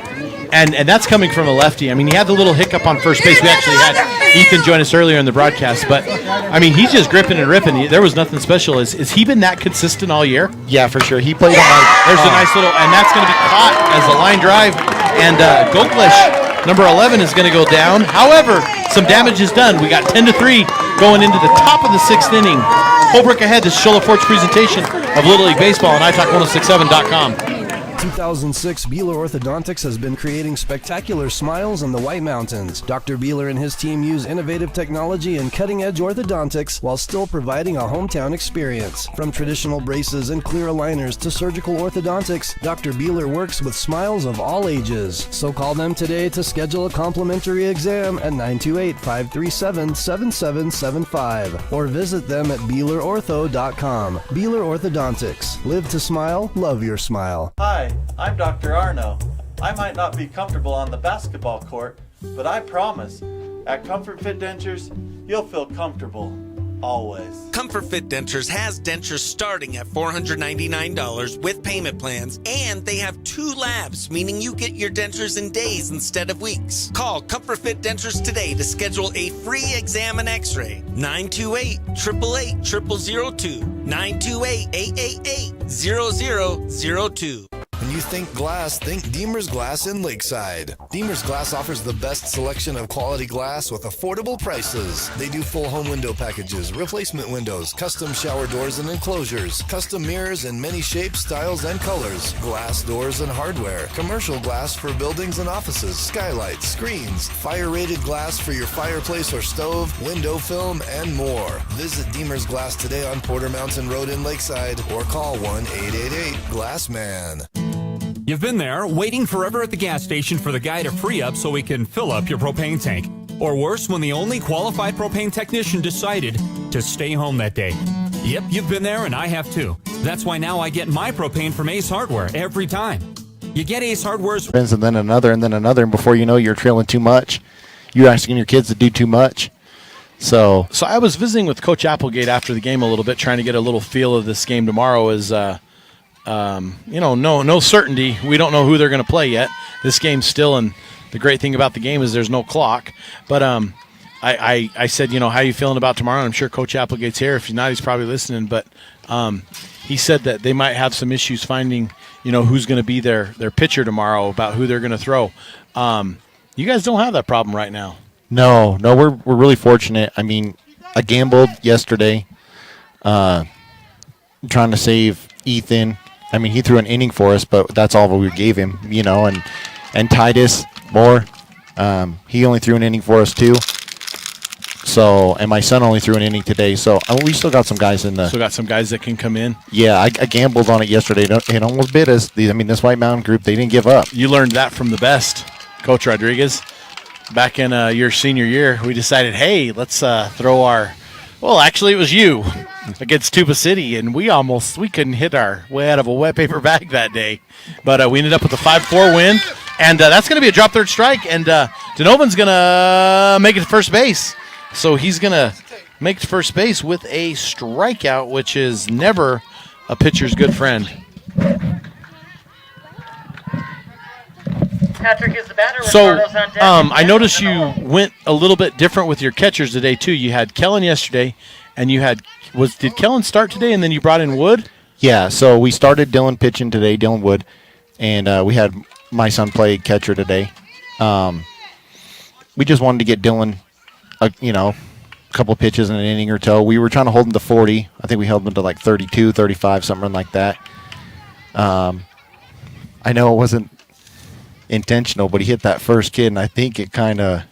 And that's coming from a lefty. I mean, he had the little hiccup on first base. We actually had Ethan join us earlier in the broadcast. But, I mean, he's just gripping and ripping. There was nothing special. Has he been that consistent all year? Yeah, for sure. He played on There's a nice little, and that's going to be caught as a line drive. And Goglish, number 11, is going to go down. However, some damage is done. We got 10-3 going into the top of the 6th inning. Holbrook ahead. This is Shola Fort's presentation of Little League Baseball on iTalk1067.com. 2006, Beeler Orthodontics has been creating spectacular smiles in the White Mountains. Dr. Beeler and his team use innovative technology and cutting-edge orthodontics while still providing a hometown experience. From traditional braces and clear aligners to surgical orthodontics, Dr. Beeler works with smiles of all ages. So call them today to schedule a complimentary exam at 928-537-7775 or visit them at BeelerOrtho.com. Beeler Orthodontics. Live to smile, love your smile. Hi, I'm Dr. Arno. I might not be comfortable on the basketball court, but I promise, at Comfort Fit Dentures, you'll feel comfortable, always. Comfort Fit Dentures has dentures starting at $499 with payment plans, and they have 2 labs, meaning you get your dentures in days instead of weeks. Call Comfort Fit Dentures today to schedule a free exam and x-ray. 928-888-0002. 928-888-0002. When you think glass, think Deemer's Glass in Lakeside. Deemer's Glass offers the best selection of quality glass with affordable prices. They do full home window packages, replacement windows, custom shower doors and enclosures, custom mirrors in many shapes, styles, and colors, glass doors and hardware, commercial glass for buildings and offices, skylights, screens, fire-rated glass for your fireplace or stove, window film, and more. Visit Deemer's Glass today on Porter Mountain Road in Lakeside or call 1-888-GLASSMAN. You've been there, waiting forever at the gas station for the guy to free up so he can fill up your propane tank. Or worse, when the only qualified propane technician decided to stay home that day. Yep, you've been there and I have too. That's why now I get my propane from Ace Hardware every time. You get Ace Hardware's... And then another, and before you know you're trailing too much. You're asking your kids to do too much. So I was visiting with Coach Applegate after the game a little bit, trying to get a little feel of this game tomorrow. No certainty. We don't know who they're going to play yet. This game's still, and the great thing about the game is there's no clock. But I said, how are you feeling about tomorrow? And I'm sure Coach Applegate's here. If he's not, he's probably listening. But he said that they might have some issues finding, who's going to be their pitcher tomorrow, about who they're going to throw. You guys don't have that problem right now. No, we're really fortunate. I mean, I gambled yesterday, trying to save Ethan. I mean, he threw an inning for us, but that's all we gave him, and Titus Moore, he only threw an inning for us too. So, and my son only threw an inning today. So we still got some guys in the. Still got some guys that can come in. Yeah, I gambled on it yesterday. It almost bit us. This White Mountain group, they didn't give up. You learned that from the best. Coach Rodriguez. Back in your senior year, we decided, hey, let's throw our – well, actually, it was you against Tuba City, and we couldn't hit our way out of a wet paper bag that day. But we ended up with a 5-4 win, and that's going to be a drop third strike, and Denovan's going to make it to first base. So he's going to make it to first base with a strikeout, which is never a pitcher's good friend. Patrick is the batter. So I noticed you went a little bit different with your catchers today too. You had Kellen yesterday, and did Kellen start today, and then you brought in Wood? Yeah. So we started Dylan pitching today, Dylan Wood, and we had my son play catcher today. We just wanted to get Dylan, a couple of pitches in an inning or so. We were trying to hold him to 40. I think we held him to like 32, 35, something like that. I know it wasn't intentional, but he hit that first kid, and I think it kind of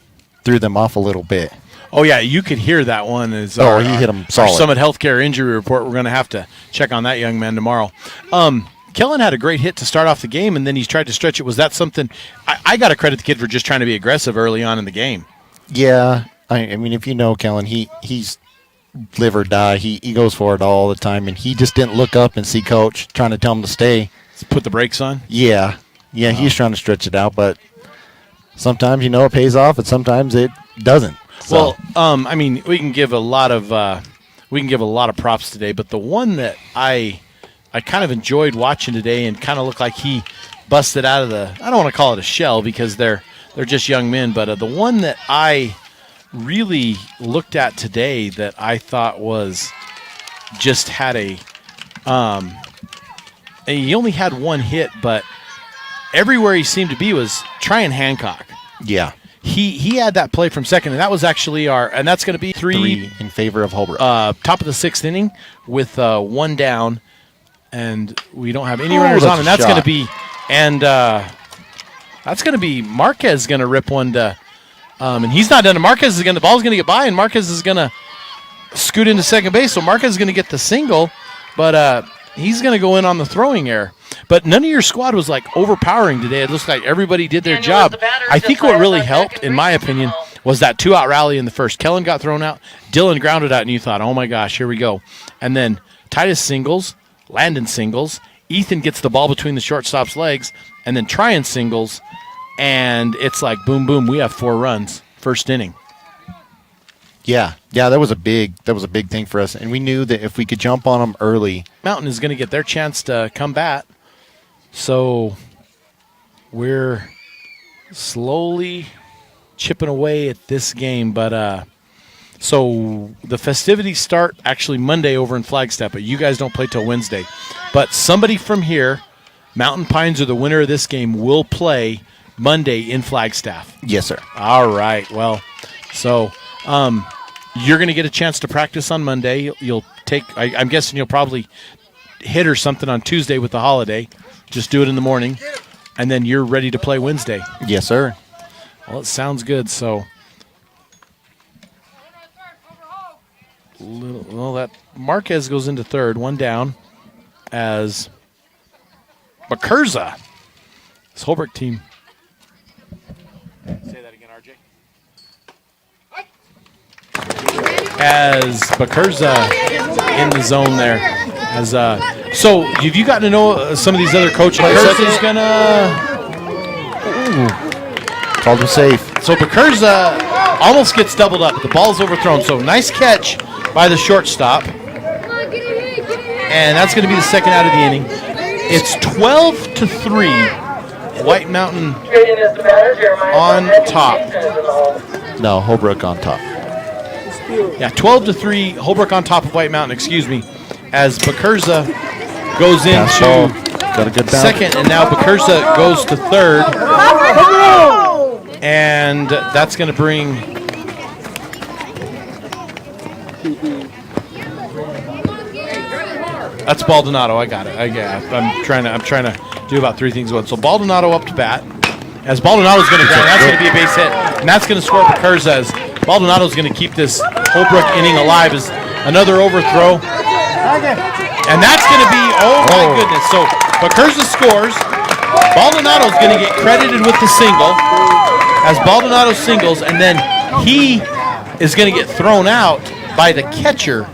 threw them off a little bit. Oh, yeah, you could hear that one. He hit him solid. Our Summit Healthcare injury report, we're going to have to check on that young man tomorrow. Kellen had a great hit to start off the game, and then he's tried to stretch it. Was that something – I got to credit the kid for just trying to be aggressive early on in the game. Yeah. I mean, if you know Kellen, he's live or die. He goes for it all the time, and he just didn't look up and see Coach trying to tell him to stay. Put the brakes on? Yeah. Yeah, he's trying to stretch it out, but sometimes, it pays off, and sometimes it doesn't. So. Well, I mean, we can give a lot of props today, but the one that I kind of enjoyed watching today and kind of looked like he busted out of I don't want to call it a shell because they're just young men, but the one that I really looked at today that I thought was just had and he only had one hit, but everywhere he seemed to be was Tryon Hancock. Yeah. He had that play from second, and that was actually and that's going to be three in favor of Holbrook. Top of the sixth inning with one down, and we don't have any runners on, and that's going to be, Marquez going to rip one to, and he's not done it. The ball's going to get by, and Marquez is going to scoot into second base, so Marquez is going to get the single, but he's going to go in on the throwing error. But none of your squad was overpowering today. It looks like everybody did their job. I think what really helped, in my opinion, was that 2-out rally in the first. Kellen got thrown out, Dylan grounded out, and you thought, oh my gosh, here we go. And then Titus singles, Landon singles, Ethan gets the ball between the shortstop's legs, and then Tryon singles, and it's like boom, boom, we have 4 runs, first inning. Yeah, that was a big thing for us, and we knew that if we could jump on them early, Mountain is going to get their chance to come bat. So we're slowly chipping away at this game, but so the festivities start actually Monday over in Flagstaff, but you guys don't play till Wednesday. But somebody from here, Mountain Pines, or the winner of this game, will play Monday in Flagstaff. Yes, sir. All right. Well, so you're going to get a chance to practice on Monday. You'll take. I'm guessing you'll probably hit or something on Tuesday with the holiday. Just do it in the morning, and then you're ready to play Wednesday. Yes, sir. Well, it sounds good. So, that Marquez goes into third, one down, as Bacurza, this Holbrook team. Say that again, RJ. As Bacurza in the zone there, as so have you gotten to know some of these other coaches? Bacurza's gonna called him safe. So Bacurza almost gets doubled up. The ball's overthrown. So nice catch by the shortstop, and that's going to be the second out of the inning. It's 12-3. White Mountain on top. No, Holbrook on top. Yeah, 12-3. Holbrook on top of White Mountain. Excuse me. As Bacurza goes into got a good second, and now Bacurza goes to third, and that's going to bring. That's Baldonado. I got it. I'm trying to do about 3 things at once. So Baldonado up to bat. As Baldonado's going to ground, that's going to be a base hit, and that's going to score Bacurza. As Baldonado's going to keep this Holbrook inning alive. As another overthrow. And that's going to be, oh my goodness. So Bacurza scores. Baldonado's going to get credited with the single. as Baldonado singles, and then he is going to get thrown out by the catcher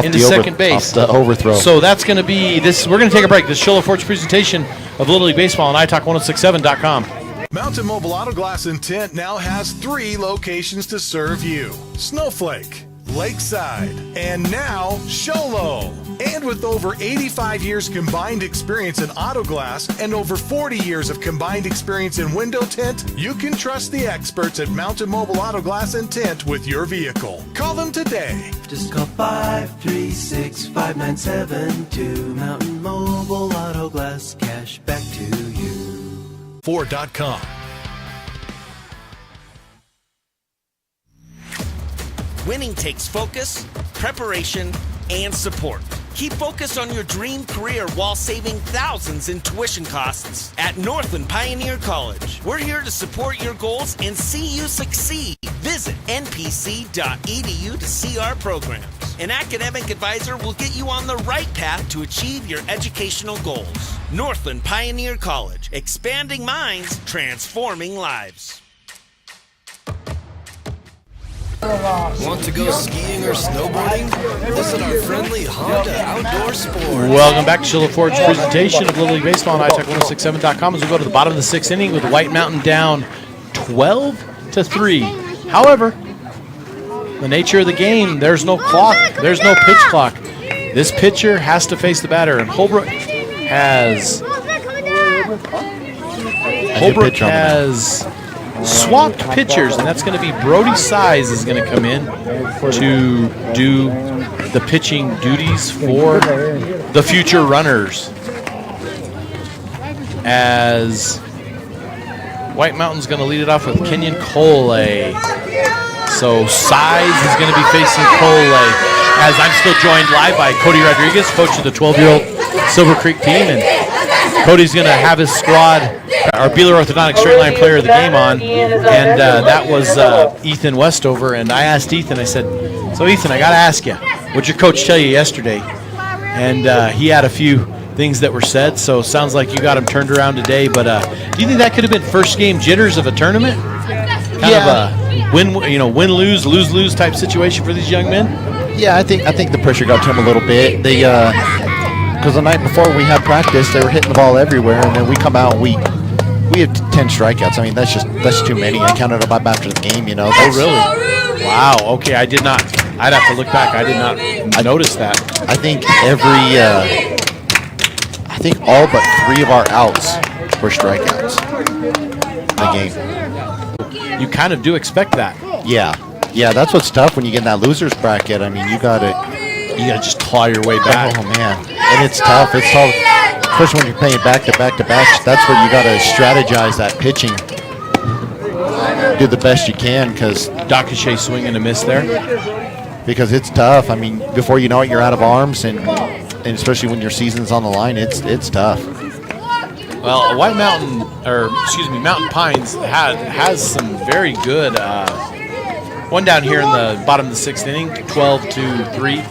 into second base. Off the overthrow. So that's going to be this. We're going to take a break. This is Shola Forge presentation of Little League Baseball on iTalk1067.com. Mountain Mobile Auto Glass and Tint now has 3 locations to serve you: Snowflake, Lakeside, and now Sholo. And with over 85 years combined experience in auto glass and over 40 years of combined experience in window tint, you can trust the experts at Mountain Mobile Auto Glass and Tint with your vehicle. Call them today. Just call 536-5972. Mountain Mobile Auto Glass, cash back to you. Ford.com. Winning takes focus, preparation, and support. Keep focused on your dream career while saving thousands in tuition costs at Northland Pioneer College. We're here to support your goals and see you succeed. Visit npc.edu to see our programs. An academic advisor will get you on the right path to achieve your educational goals. Northland Pioneer College, expanding minds, transforming lives. Want to go skiing or snowboarding? Visit our friendly Honda Outdoor Sports. Welcome back to Shola Forge presentation of Little League Baseball on iTalk1067.com as we go to the bottom of the 6th inning with White Mountain down 12-3. However, the nature of the game, there's no clock, there's no pitch clock. This pitcher has to face the batter, and Holbrook has swapped pitchers, and that's going to be Brody Size is going to come in to do the pitching duties for the future runners, as White Mountain's going to lead it off with Kenyon Cole. So Size is going to be facing Cole, as I'm still joined live by Cody Rodriguez, coach of the 12-year-old Silver Creek team, and Cody's going to have his squad, our Beeler Orthodontic Straight Line Player of the Game on, and that was Ethan Westover. And I asked Ethan, I said, so Ethan, I got to ask you, what'd your coach tell you yesterday? And he had a few things that were said, so sounds like you got him turned around today. But do you think that could have been first game jitters of a tournament? Kind of a win-lose, lose-lose type situation for these young men? Yeah, I think the pressure got to them a little bit. They because the night before we had practice, they were hitting the ball everywhere, and then we come out and we had 10 strikeouts. I mean, that's too many. I counted them up after the game, you know. Oh, really? Wow. Okay, I did not. I'd have to look back. I did not notice that. I think I think all but 3 of our outs were strikeouts in the game. You kind of do expect that. Yeah, that's what's tough when you get in that loser's bracket. I mean, you gotta just claw your way back. Oh man, and it's tough. It's tough, especially when you're playing back to back to back. That's where you gotta strategize that pitching. Do the best you can, because Dakashe swing and a miss there. Because it's tough. I mean, before you know it, you're out of arms, and especially when your season's on the line, it's tough. Well, Mountain Pines has some very good. One down here in the bottom of the 6th inning, 12-3,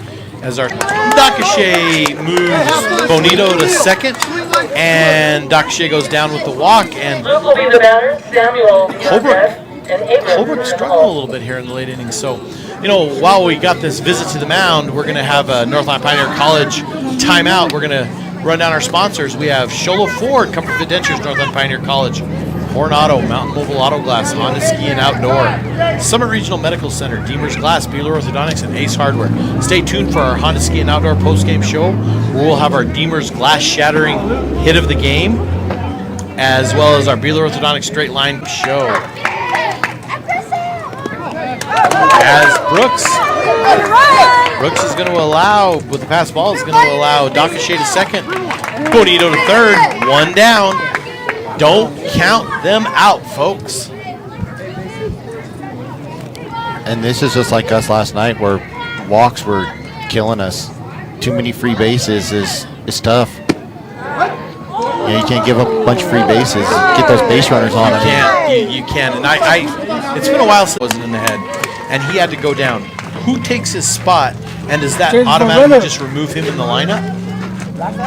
as our Dakashe moves Bonito to second, and Dakashe goes down with the walk, and Holbrook struggled a little bit here in the late innings. So, while we got this visit to the mound, we're going to have a Northland Pioneer College timeout. We're going to run down our sponsors. We have Shola Ford, Comfort Fit Dentures, Northland Pioneer College, Horn Auto, Mountain Mobile Auto Glass, Honda Ski and Outdoor, Summit Regional Medical Center, Deemer's Glass, Beeler Orthodontics, and Ace Hardware. Stay tuned for our Honda Ski and Outdoor post-game show, where we'll have our Deemer's Glass shattering hit of the game, as well as our Beeler Orthodontics Straight Line show. As Brooks is going to allow, with the pass ball, is going to allow Dakashe to second, Bonito to third, 1 down. Don't count them out, folks. And this is just like us last night, where walks were killing us. Too many free bases is tough. You can't give up a bunch of free bases. Get those base runners on. You can't. And it's been a while since I wasn't in the head, and he had to go down. Who takes his spot, and does that automatically just remove him in the lineup?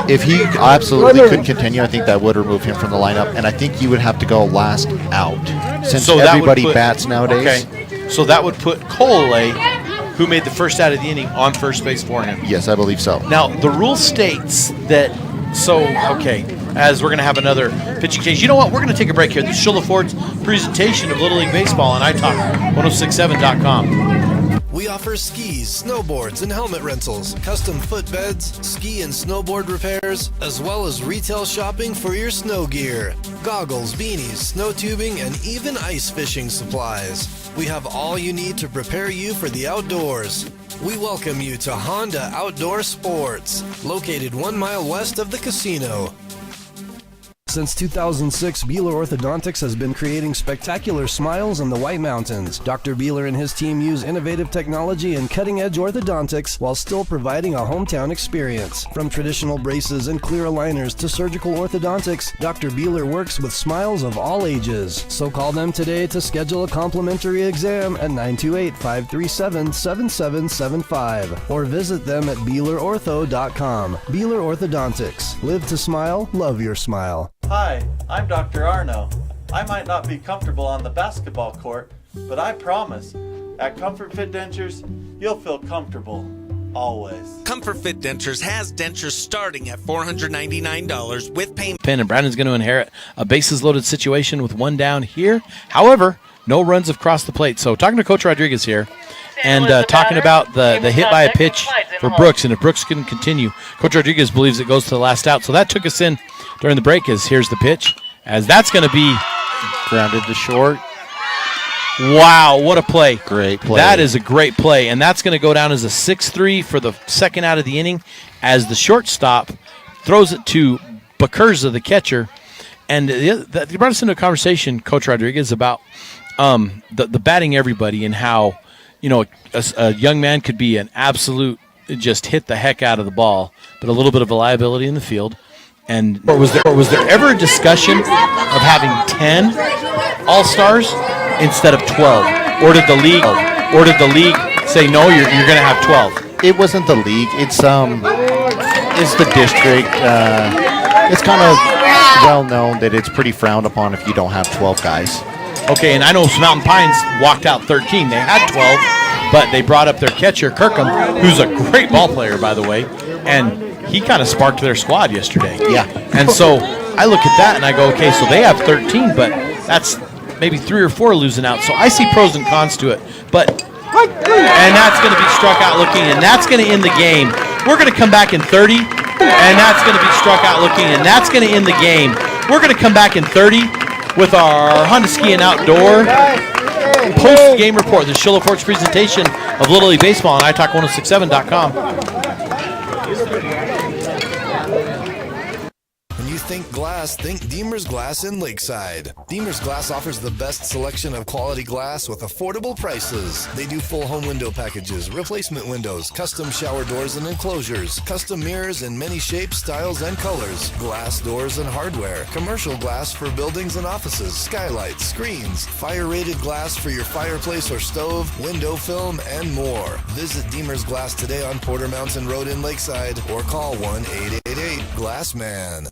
If he absolutely couldn't continue, I think that would remove him from the lineup, and I think he would have to go last out since everybody bats nowadays. Okay, so that would put Cole, who made the first out of the inning, on first base for him. Yes, I believe so. Now, the rule states that, as we're going to have another pitching case. You know what? We're going to take a break here. This is Shola Ford's presentation of Little League Baseball on iTalk1067.com. We offer skis, snowboards, and helmet rentals, custom footbeds, ski and snowboard repairs, as well as retail shopping for your snow gear, goggles, beanies, snow tubing, and even ice fishing supplies. We have all you need to prepare you for the outdoors. We welcome you to Honda Outdoor Sports, located 1 mile west of the casino. Since 2006, Beeler Orthodontics has been creating spectacular smiles in the White Mountains. Dr. Beeler and his team use innovative technology and cutting-edge orthodontics while still providing a hometown experience. From traditional braces and clear aligners to surgical orthodontics, Dr. Beeler works with smiles of all ages. So call them today to schedule a complimentary exam at 928-537-7775 or visit them at BeelerOrtho.com. Beeler Orthodontics. Live to smile, love your smile. Hi, I'm Dr. Arno. I might not be comfortable on the basketball court, but I promise, at Comfort Fit Dentures, you'll feel comfortable, always. Comfort Fit Dentures has dentures starting at $499 with payment. And Brandon's going to inherit a bases-loaded situation with one down here. However, no runs have crossed the plate. So talking to Coach Rodriguez here and talking about the hit by a pitch for Brooks, and if Brooks can continue, Coach Rodriguez believes it goes to the last out. So that took us in during the break. Here's the pitch, as that's going to be grounded to short. Wow, what a play. Great play. That is a great play, and that's going to go down as a 6-3 for the second out of the inning as the shortstop throws it to Bakurza, the catcher. And you brought us into a conversation, Coach Rodriguez, about the batting everybody and how, a young man could be an absolute, just hit the heck out of the ball, but a little bit of a liability in the field. And was there ever a discussion of having 10 All-Stars instead of 12? Or did the league say no, you're going to have 12? It wasn't the league. It's the district. It's kind of well known that it's pretty frowned upon if you don't have 12 guys. Okay, and I know Mountain Pines walked out 13. They had 12, but they brought up their catcher, Kirkham, who's a great ball player, by the way, and he kind of sparked their squad yesterday. Yeah. And so I look at that and I go, okay, so they have 13, but that's maybe 3 or 4 losing out. So I see pros and cons to it. And that's going to be struck out looking, and that's going to end the game. We're going to come back in 30, and that's going to be struck out looking, and that's going to end the game. We're going to come back in 30 with our Honda Ski and Outdoor post-game report. The Shola Ford's presentation of Little League Baseball on iTalk1067.com. When you think glass, think Deemer's Glass in Lakeside. Deemer's Glass offers the best selection of quality glass with affordable prices. They do full home window packages, replacement windows, custom shower doors and enclosures, custom mirrors in many shapes, styles, and colors, glass doors and hardware, commercial glass for buildings and offices, skylights, screens, fire-rated glass for your fireplace or stove, window film, and more. Visit Deemer's Glass today on Porter Mountain Road in Lakeside or call 1-888-GLASSMAN.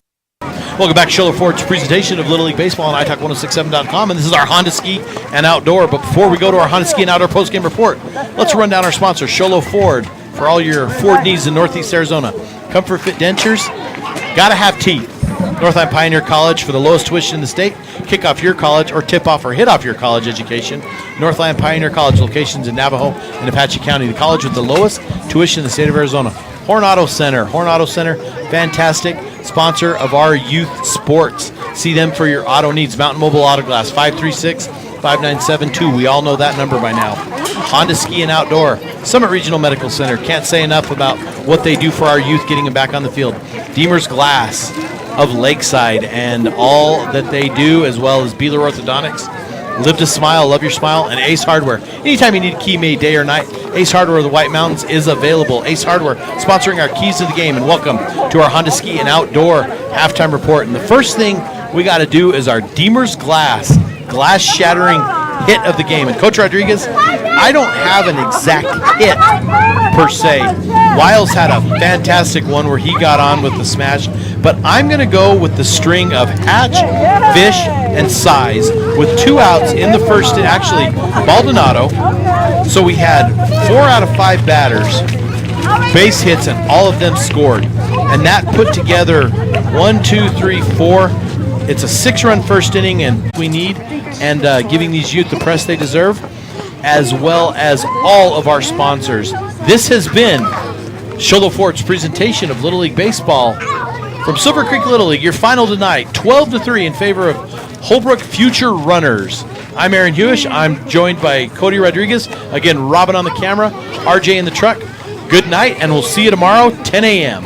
Welcome back to Shola Ford's presentation of Little League Baseball on iTalk1067.com, and this is our Honda Ski and Outdoor. But before we go to our Honda Ski and Outdoor postgame report, let's run down our sponsor, Shola Ford, for all your Ford needs in Northeast Arizona. Comfort Fit Dentures, gotta have teeth. Northland Pioneer College for the lowest tuition in the state. Kick off your college or tip off or hit off your college education. Northland Pioneer College, locations in Navajo and Apache County. The college with the lowest tuition in the state of Arizona. Horn Auto Center, fantastic sponsor of our youth sports. See them for your auto needs. Mountain Mobile Auto Glass, 536-5972. We all know that number by now. Honda Ski and Outdoor. Summit Regional Medical Center. Can't say enough about what they do for our youth, getting them back on the field. Deemer's Glass of Lakeside and all that they do, as well as Beeler Orthodontics. Live to smile, love your smile, and Ace Hardware. Anytime you need a key made day or night, Ace Hardware of the White Mountains is available. Ace Hardware sponsoring our Keys to the Game, and welcome to our Honda Ski and Outdoor halftime report. And the first thing we got to do is our Deemer's Glass shattering hit of the game. And Coach Rodriguez, I don't have an exact hit per se. Wiles had a fantastic one where he got on with the smash, but I'm going to go with the string of Hatch, Fish, and Size with 2 outs in the first, actually Baldonado. So we had 4 out of 5 batters, base hits, and all of them scored. And that put together 1, 2, 3, 4. It's a 6-run first inning, and we need, and giving these youth the press they deserve, as well as all of our sponsors. This has been Sholo Ford's presentation of Little League Baseball from Silver Creek Little League. Your final tonight, 12-3 in favor of Holbrook Future Runners. I'm Aaron Hewish. I'm joined by Cody Rodriguez. Again, Robin on the camera, RJ in the truck. Good night, and we'll see you tomorrow, 10 a.m.